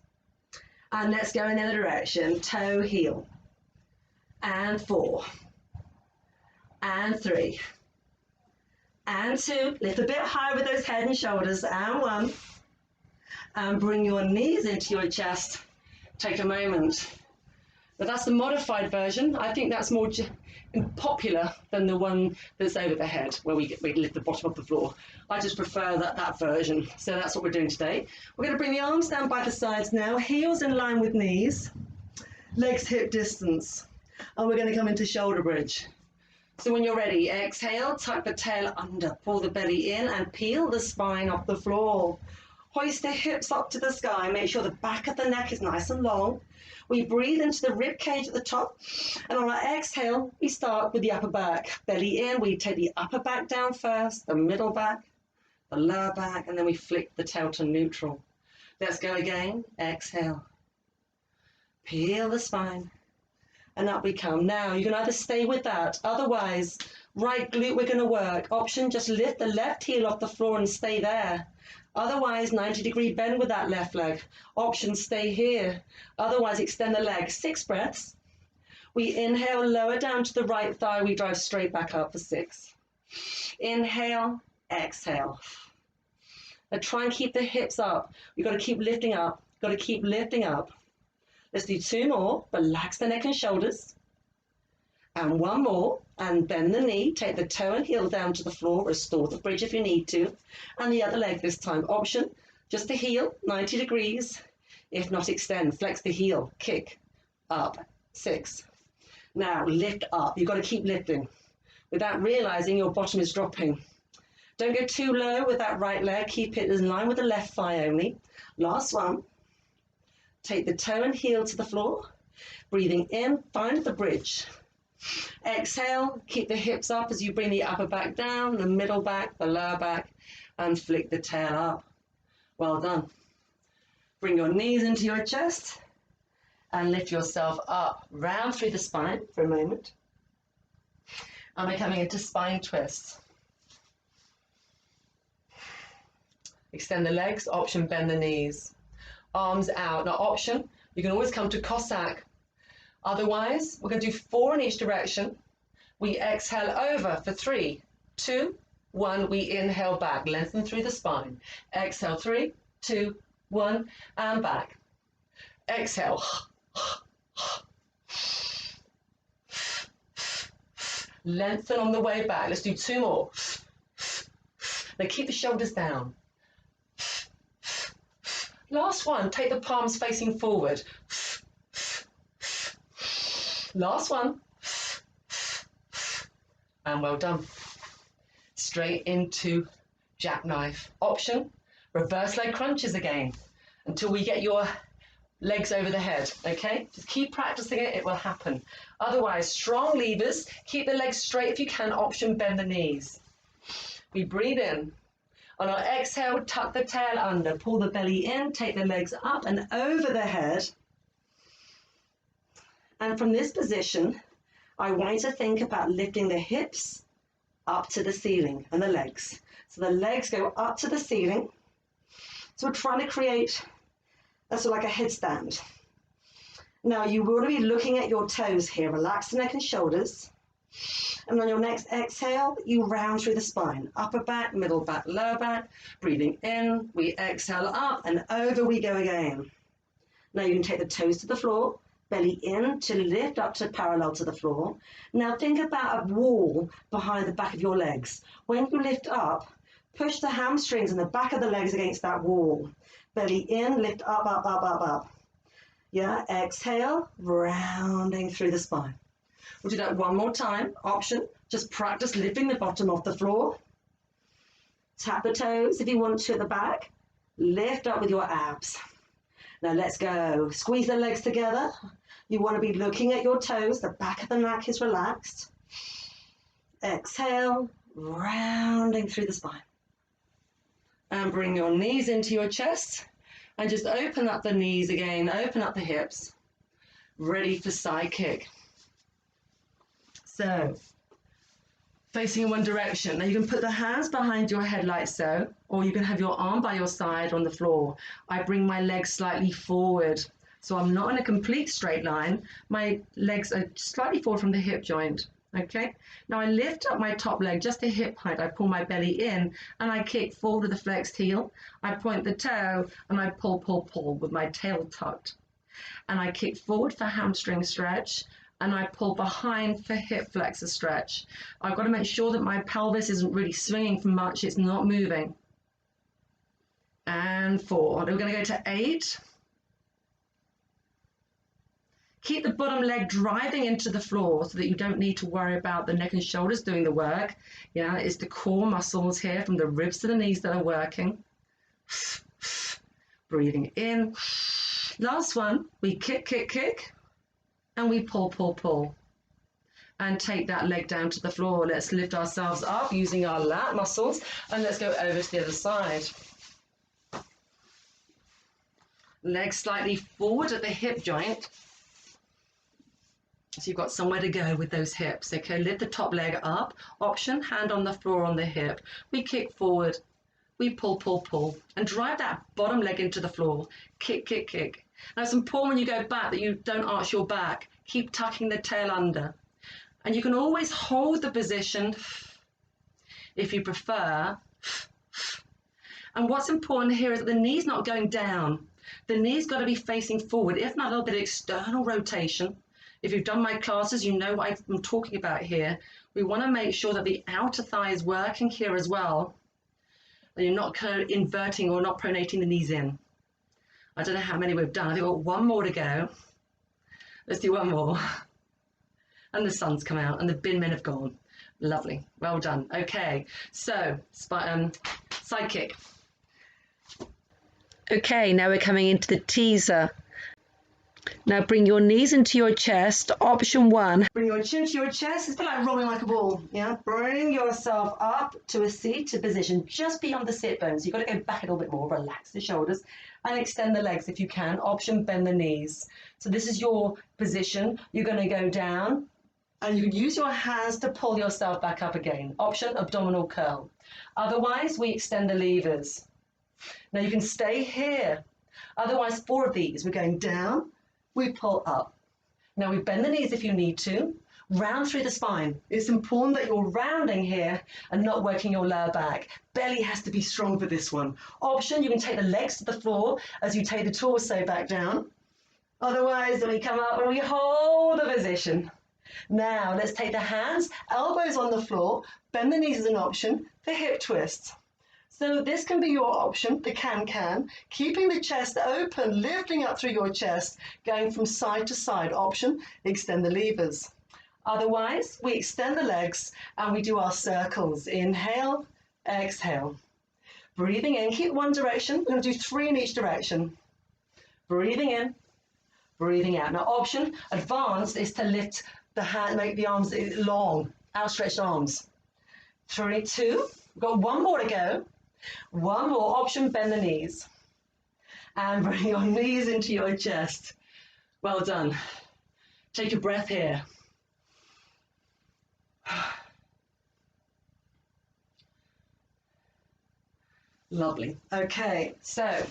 And let's go in the other direction. Toe, heel. And 4. And 3. And 2. Lift a bit higher with those head and shoulders. And 1. And bring your knees into your chest. Take a moment. But that's the modified version. I think that's more popular than the one that's over the head, where we lift the bottom of the floor. I just prefer that version. So that's what we're doing today. We're going to bring the arms down by the sides now, heels in line with knees, legs hip distance. And we're going to come into shoulder bridge. So when you're ready, exhale, tuck the tail under, pull the belly in and peel the spine off the floor. Hoist the hips up to the sky. Make sure the back of the neck is nice and long. We breathe into the rib cage at the top. And on our exhale, we start with the upper back. Belly in, we take the upper back down first, the middle back, the lower back, and then we flick the tail to neutral. Let's go again. Exhale. Peel the spine. And up we come. Now, you can either stay with that. Otherwise, right glute we're going to work. Option, just lift the left heel off the floor and stay there. Otherwise, 90-degree bend with that left leg. Option, stay here. Otherwise, extend the leg. 6 breaths. We inhale, lower down to the right thigh. We drive straight back up for 6. Inhale, exhale. Now try and keep the hips up. You've got to keep lifting up. Got to keep lifting up. Let's do 2 more. Relax the neck and shoulders. And 1 more, and bend the knee, take the toe and heel down to the floor, restore the bridge if you need to, and the other leg this time. Option, just the heel, 90 degrees. If not, extend, flex the heel, kick, up, 6. Now lift up, you've got to keep lifting without realizing your bottom is dropping. Don't go too low with that right leg, keep it in line with the left thigh only. Last one, take the toe and heel to the floor, breathing in, find the bridge. Exhale, keep the hips up as you bring the upper back down, the middle back, the lower back, and flick the tail up. Well done. Bring your knees into your chest and lift yourself up, round through the spine for a moment. And we're coming into spine twists. Extend the legs, option, bend the knees. Arms out. Now option, you can always come to Cossack. Otherwise, we're going to do 4 in each direction. We exhale over for 3, 2, 1. We inhale back, lengthen through the spine. Exhale, 3, 2, 1, and back. Exhale. Lengthen on the way back. Let's do 2 more. Now keep the shoulders down. Last one, take the palms facing forward. Last one. And well done. Straight into jackknife. Option, reverse leg crunches again until we get your legs over the head, okay? Just keep practicing it, it will happen. Otherwise, strong levers, keep the legs straight if you can. Option, bend the knees. We breathe in. On our exhale, tuck the tail under, pull the belly in, take the legs up and over the head. And from this position, I want you to think about lifting the hips up to the ceiling and the legs. So the legs go up to the ceiling. So we're trying to create a sort of like a headstand. Now you want to be looking at your toes here. Relax the neck and shoulders. And on your next exhale, you round through the spine. Upper back, middle back, lower back. Breathing in, we exhale up and over we go again. Now you can take the toes to the floor. Belly in to lift up to parallel to the floor. Now think about a wall behind the back of your legs. When you lift up, push the hamstrings and the back of the legs against that wall. Belly in, lift up, up, up, up, up. Yeah, exhale, rounding through the spine. We'll do that one more time. Option, just practice lifting the bottom off the floor. Tap the toes if you want to at the back. Lift up with your abs. Now let's go. Squeeze the legs together. You want to be looking at your toes. The back of the neck is relaxed. Exhale, rounding through the spine. And bring your knees into your chest. And just open up the knees again. Open up the hips. Ready for side kick. So, facing in one direction. Now you can put the hands behind your head like so, or you can have your arm by your side on the floor. I bring my legs slightly forward. So I'm not in a complete straight line. My legs are slightly forward from the hip joint. Okay. Now I lift up my top leg just to hip height. I pull my belly in and I kick forward with a flexed heel. I point the toe and I pull with my tail tucked. And I kick forward for hamstring stretch and I pull behind for hip flexor stretch. I've got to make sure that my pelvis isn't really swinging for much. It's not moving. And 4. We're going to go to 8. Keep the bottom leg driving into the floor so that you don't need to worry about the neck and shoulders doing the work. Yeah, it's the core muscles here from the ribs to the knees that are working. Breathing in. Last one, we kick, and we pull. And take that leg down to the floor. Let's lift ourselves up using our lat muscles, and let's go over to the other side. Legs slightly forward at the hip joint. So you've got somewhere to go with those hips. Okay, lift the top leg up. Option, hand on the floor on the hip. We kick forward. We pull. And drive that bottom leg into the floor. Kick. Now it's important when you go back that you don't arch your back. Keep tucking the tail under. And you can always hold the position if you prefer. And what's important here is that the knee's not going down. The knee's got to be facing forward, if not a little bit of external rotation. If you've done my classes, you know what I'm talking about here. We want to make sure that the outer thigh is working here as well. And you're not inverting or not pronating the knees in. I don't know how many we've done. I think we've got one more to go. Let's do one more. And the sun's come out and the bin men have gone. Lovely. Well done. Okay. So, side kick. Okay, now we're coming into the teaser. Now bring your knees into your chest. Option 1. Bring your chin to your chest. It's a bit like rolling like a ball. Yeah. Bring yourself up to a seated position just beyond the sit bones. You've got to go back a little bit more. Relax the shoulders and extend the legs if you can. Option, bend the knees. So this is your position. You're going to go down and you can use your hands to pull yourself back up again. Option, abdominal curl. Otherwise, we extend the levers. Now you can stay here. Otherwise, 4 of these. We're going down. We pull up. Now we bend the knees if you need to. Round through the spine. It's important that you're rounding here and not working your lower back. Belly has to be strong for this one. Option, you can take the legs to the floor as you take the torso back down. Otherwise, then we come up and we hold the position. Now let's take the hands, elbows on the floor, bend the knees as an option for hip twists. So this can be your option, the can, keeping the chest open, lifting up through your chest, going from side to side. Option, extend the levers. Otherwise, we extend the legs and we do our circles. Inhale, exhale. Breathing in, keep one direction. We're going to do 3 in each direction. Breathing in, breathing out. Now option, advanced, is to lift the hand, make the arms long, outstretched arms. 3, 2, we've got 1 more to go. 1 more. Option, bend the knees. And bring your knees into your chest. Well done. Take a breath here. Lovely. Okay, so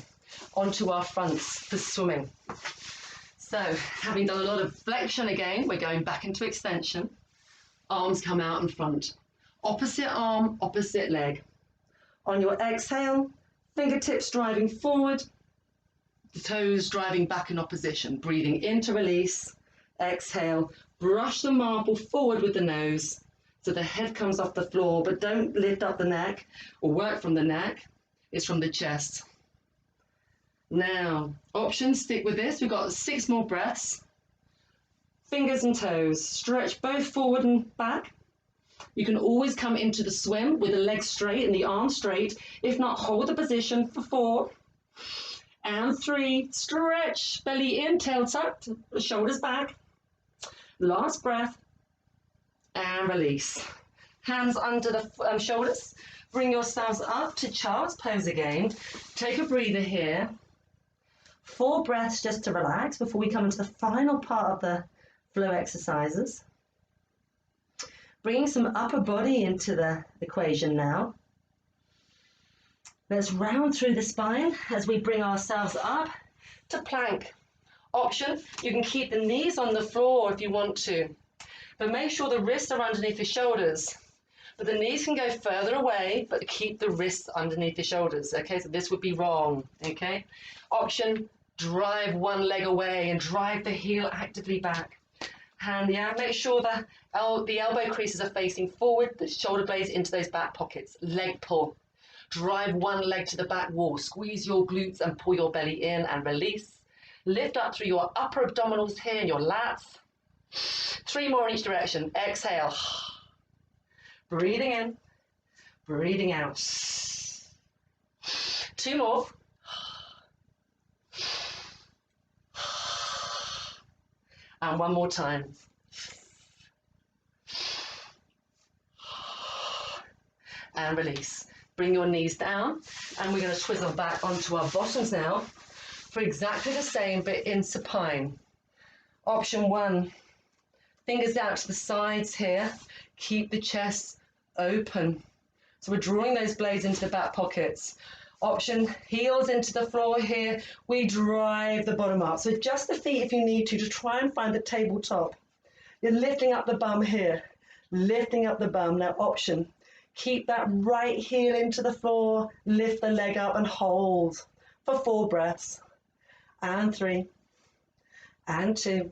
onto our fronts for swimming. So having done a lot of flexion again, we're going back into extension. Arms come out in front. Opposite arm, opposite leg. On your exhale, fingertips driving forward, the toes driving back in opposition. Breathing in to release. Exhale, brush the marble forward with the nose so the head comes off the floor, but don't lift up the neck or work from the neck. It's from the chest. Now, options, stick with this. We've got 6 more breaths. Fingers and toes. Stretch both forward and back. You can always come into the swim with the legs straight and the arms straight. If not, hold the position for 4 and 3. Stretch, belly in, tail tucked, shoulders back. Last breath and release. Hands under the shoulders. Bring yourselves up to child's pose again. Take a breather here. 4 breaths just to relax before we come into the final part of the flow exercises. Bringing some upper body into the equation now. Let's round through the spine as we bring ourselves up to plank. Option, you can keep the knees on the floor if you want to, but make sure the wrists are underneath the shoulders. But the knees can go further away, but keep the wrists underneath the shoulders. Okay, so this would be wrong. Okay, option, drive one leg away and drive the heel actively back. Hand, yeah, make sure the elbow creases are facing forward, the shoulder blades into those back pockets. Leg pull. Drive one leg to the back wall. Squeeze your glutes and pull your belly in and release. Lift up through your upper abdominals here and your lats. 3 more in each direction. Exhale. Breathing in, breathing out. 2 more. And 1 more time. And release. Bring your knees down, and we're going to twizzle back onto our bottoms now for exactly the same, but in supine. Option 1, fingers out to the sides here. Keep the chest open. So we're drawing those blades into the back pockets. Option, heels into the floor here. We drive the bottom up. So just the feet if you need to try and find the tabletop. You're lifting up the bum here, lifting up the bum. Now option, keep that right heel into the floor, lift the leg up and hold for 4 breaths. And 3, and 2,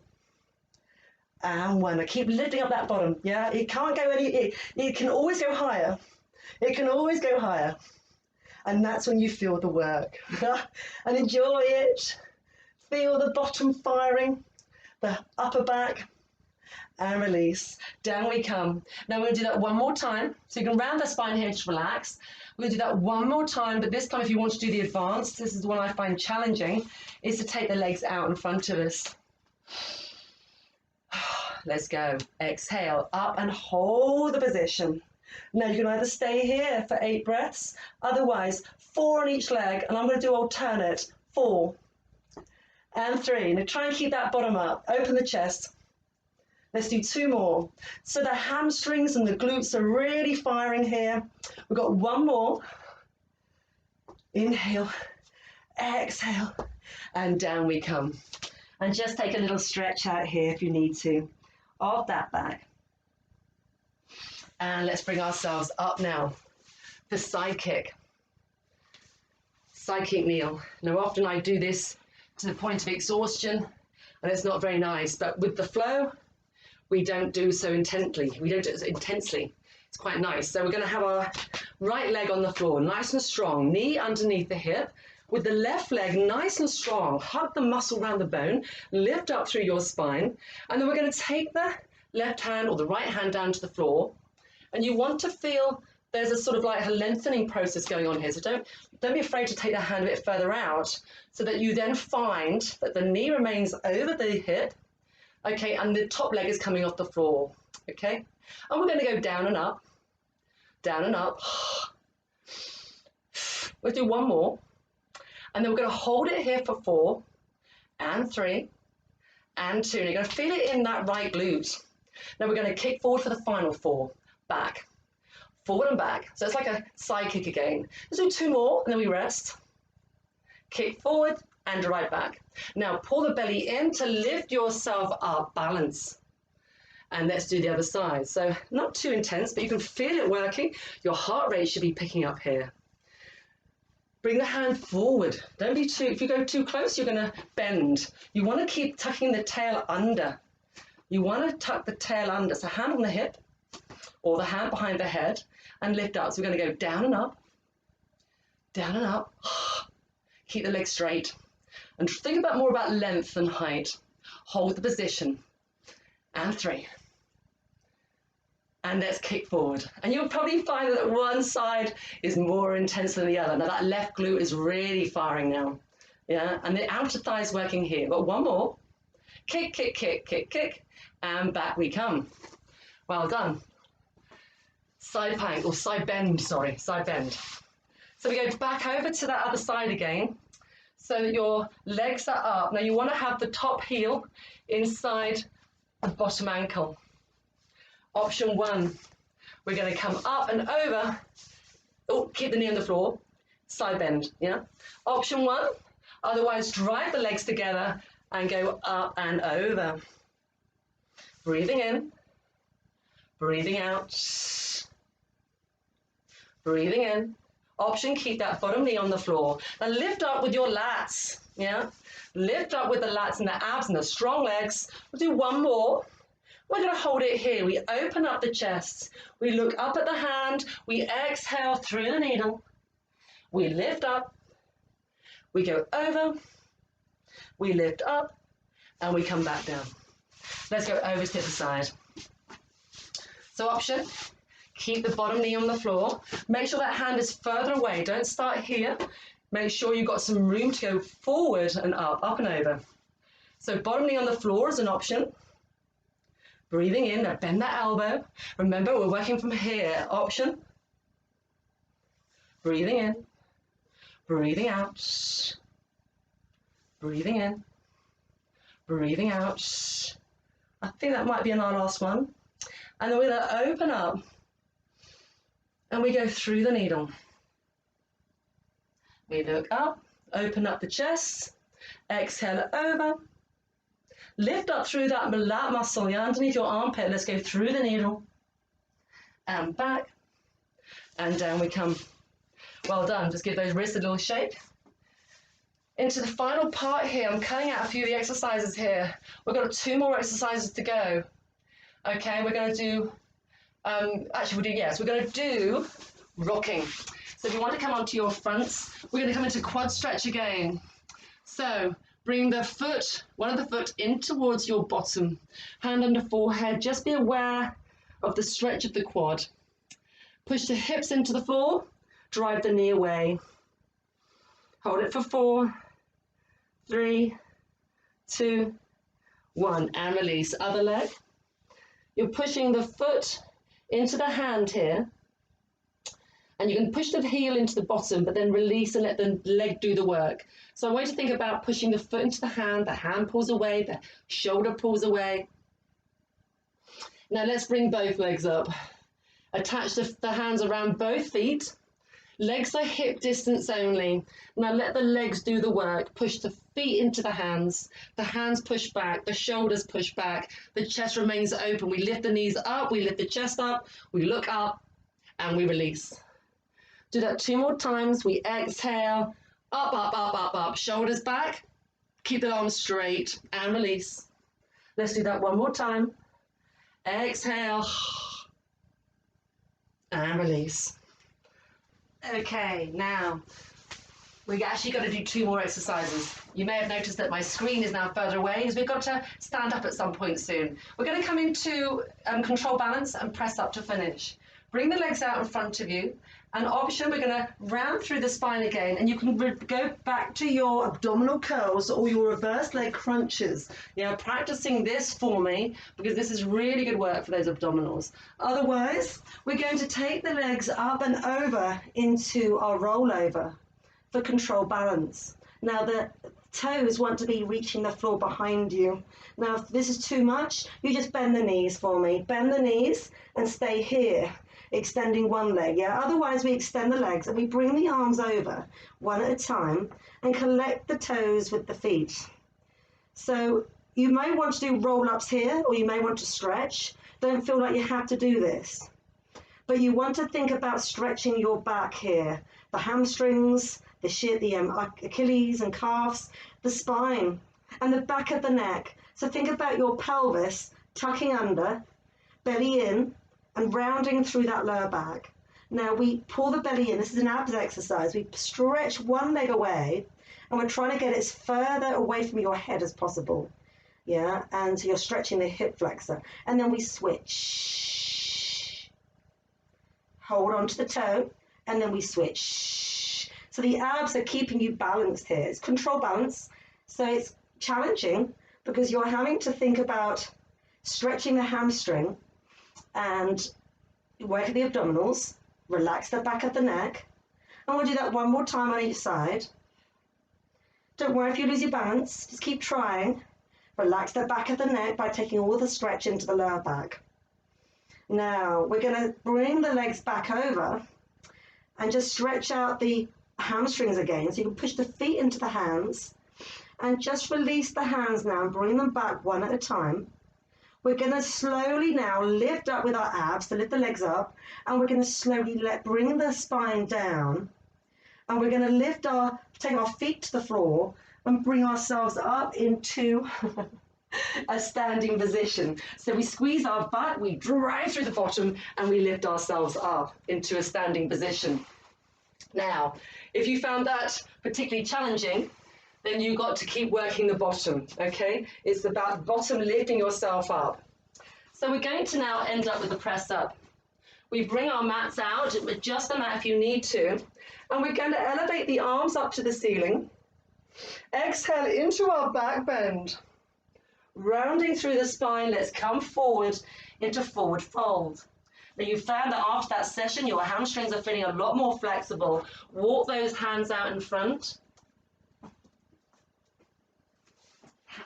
and 1. Now keep lifting up that bottom. Yeah, it can't go any, it can always go higher. It can always go higher. And that's when you feel the work. And enjoy it. Feel the bottom firing, the upper back, and release. Down we come. Now we're going to do that 1 more time. So you can round the spine here and just relax. We're going to do that 1 more time, but this time if you want to do the advanced, this is the one I find challenging, is to take the legs out in front of us. Let's go. Exhale, up and hold the position. Now you can either stay here for 8 breaths, otherwise 4 on each leg, and I'm going to do alternate. 4 and 3. Now try and keep that bottom up. Open the chest. Let's do 2 more. So the hamstrings and the glutes are really firing here. We've got 1 more. Inhale, exhale, and down we come. And just take a little stretch out here if you need to, of that back. And let's bring ourselves up now for side kick. Side kick kneel. Now often I do this to the point of exhaustion, and it's not very nice, but with the flow, we don't do so intently. We don't do it intensely. It's quite nice. So we're going to have our right leg on the floor, nice and strong, knee underneath the hip, with the left leg nice and strong. Hug the muscle around the bone, lift up through your spine, and then we're going to take the left hand or the right hand down to the floor, and you want to feel there's a sort of like a lengthening process going on here. So don't be afraid to take the hand a bit further out, so that you then find that the knee remains over the hip, okay, and the top leg is coming off the floor, okay? And we're going to go down and up, down and up. We'll do 1 more, and then we're going to hold it here for 4 and 3 and 2. And you're going to feel it in that right glute. Now we're going to kick forward for the final 4, back, forward and back. So it's like a side kick again. Let's do 2 more, and then we rest. Kick forward and right back. Now pull the belly in to lift yourself up, balance. And let's do the other side. So not too intense, but you can feel it working. Your heart rate should be picking up here. Bring the hand forward. Don't be too, if you go too close, you're going to bend. You want to keep tucking the tail under. You want to tuck the tail under. So hand on the hip or the hand behind the head and lift up. So we're going to go down and up, down and up. Keep the legs straight. And think about more about length than height. Hold the position. And 3. And let's kick forward. And you'll probably find that one side is more intense than the other. Now that left glute is really firing now. Yeah, and the outer thigh is working here. But one more. Kick, kick, kick, kick, kick. And back we come. Well done. Side plank, or side bend, sorry, side bend. So we go back over to that other side again, so that your legs are up. Now you want to have the top heel inside the bottom ankle. Option 1, we're going to come up and over. Oh, keep the knee on the floor. Side bend, yeah. Option 1, otherwise drive the legs together and go up and over. Breathing in, breathing out, breathing in. Option, keep that bottom knee on the floor. Now lift up with your lats, yeah? Lift up with the lats and the abs and the strong legs. We'll do one more. We're going to hold it here. We open up the chest. We look up at the hand. We exhale through the needle. We lift up. We go over. We lift up. And we come back down. Let's go over to the side. So option, keep the bottom knee on the floor. Make sure that hand is further away. Don't start here. Make sure you've got some room to go forward and up and over. So bottom knee on the floor is an option. Breathing in, now bend that elbow. Remember, we're working from here. Option. Breathing in, breathing out, breathing in, breathing out. I think that might be our last one. And then we're going to open up and we go through the needle. We look up, open up the chest, exhale over, lift up through that lat muscle, yeah, underneath your armpit. Let's go through the needle and back and down we come. Well done. Just give those wrists a little shake. Into the final part here, I'm cutting out a few of the exercises here. We've got 2 more exercises to go. Okay, we're going to do, we're going to do rocking. So if you want to come onto your fronts, we're going to come into quad stretch again. So bring the foot, one of the foot in towards your bottom, hand under forehead. Just be aware of the stretch of the quad. Push the hips into the floor, drive the knee away. Hold it for 4, 3, 2, 1, and release. Other leg. You're pushing the foot into the hand here, and you can push the heel into the bottom, but then release and let the leg do the work. So I want you to think about pushing the foot into the hand pulls away, the shoulder pulls away. Now let's bring both legs up. Attach the hands around both feet. Legs are hip distance only. Now let the legs do the work. Push the feet into the hands push back, the shoulders push back, the chest remains open. We lift the knees up, we lift the chest up, we look up, and we release. Do that 2 more times. We exhale, up, up, up, up, up, shoulders back, keep the arms straight, and release. Let's do that 1 more time. Exhale, and release. Okay, now we actually got to do 2 more exercises. You may have noticed that my screen is now further away as we've got to stand up at some point soon. We're going to come into control balance and press up to finish. Bring the legs out in front of you. An option, we're going to round through the spine again, and you can go back to your abdominal curls or your reverse leg crunches. Practicing this for me, because this is really good work for those abdominals. Otherwise, we're going to take the legs up and over into our rollover for control balance. Now the toes want to be reaching the floor behind you. Now if this is too much, you just bend the knees for me. Bend the knees and stay here, extending one leg. Otherwise we extend the legs and we bring the arms over one at a time and collect the toes with the feet. So you may want to do roll-ups here, or you may want to stretch. Don't feel like you have to do this. But you want to think about stretching your back here, the hamstrings, the Achilles and calves, the spine, and the back of the neck. So think about your pelvis tucking under, belly in, and rounding through that lower back. Now we pull the belly in. This is an abs exercise. We stretch one leg away And we're trying to get it as further away from your head as possible. Yeah, and so you're stretching the hip flexor. And then we switch. Hold on to the toe, and then we switch. So the abs are keeping you balanced here. It's control balance. So it's challenging because you're having to think about stretching the hamstring and work the abdominals, relax the back of the neck. And we'll do that one more time on each side. Don't worry if you lose your balance, just keep trying. Relax the back of the neck by taking all the stretch into the lower back. Now we're going to bring the legs back over and just stretch out the hamstrings again. So you can push the feet into the hands and just release the hands now and bring them back one at a time. We're going to slowly now lift up with our abs to lift the legs up, and we're going to slowly bring the spine down, and we're going to take our feet to the floor and bring ourselves up into a standing position. So we squeeze our butt, we drive through the bottom, and we lift ourselves up into a standing position. Now, if you found that particularly challenging, then you've got to keep working the bottom, okay? It's about bottom lifting yourself up. So we're going to now end up with the press up. We bring our mats out, adjust the mat if you need to, and we're going to elevate the arms up to the ceiling. Exhale into our back bend. Rounding through the spine, let's come forward into forward fold. Now you found that after that session, your hamstrings are feeling a lot more flexible. Walk those hands out in front.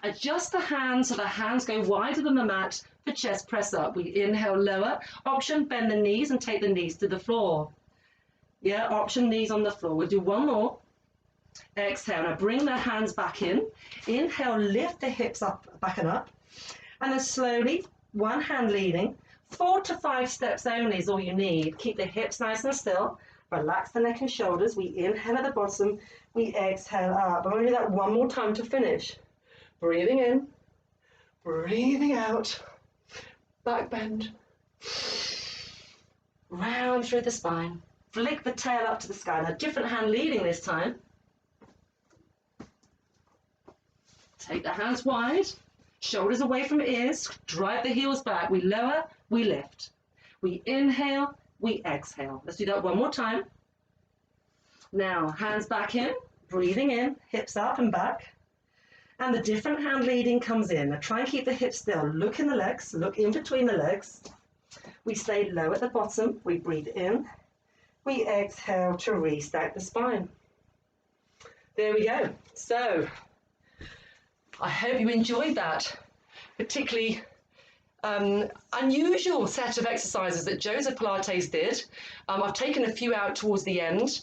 Adjust the hands so the hands go wider than the mat for chest press up. We inhale lower. Option, bend the knees and take the knees to the floor. Yeah, option, knees on the floor. We'll do one more. Exhale. Now bring the hands back in. Inhale, lift the hips up, back and up. And then slowly, one hand leading. 4 to 5 steps only is all you need. Keep the hips nice and still. Relax the neck and shoulders. We inhale at the bottom. We exhale up. I'm going to do that one more time to finish. Breathing in, breathing out, back bend, round through the spine, flick the tail up to the sky. Now different hand leading this time. Take the hands wide, shoulders away from ears, drive the heels back. We lower, we lift. We inhale, we exhale. Let's do that one more time. Now hands back in, breathing in, hips up and back. And the different hand leading comes in. Now try and keep the hips still. Look in the legs, look in between the legs. We stay low at the bottom. We breathe in. We exhale to restack the spine. There we go. So I hope you enjoyed that particularly unusual set of exercises that Joseph Pilates did. I've taken a few out towards the end.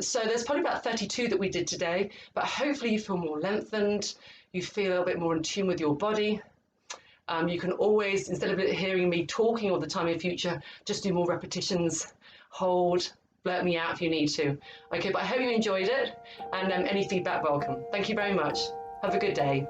So there's probably about 32 that we did today, but hopefully you feel more lengthened, you feel a little bit more in tune with your body. You can always, instead of hearing me talking all the time in future, just do more repetitions, hold, blurt me out if you need to. Okay, but I hope you enjoyed it, and any feedback welcome. Thank you very much. Have a good day.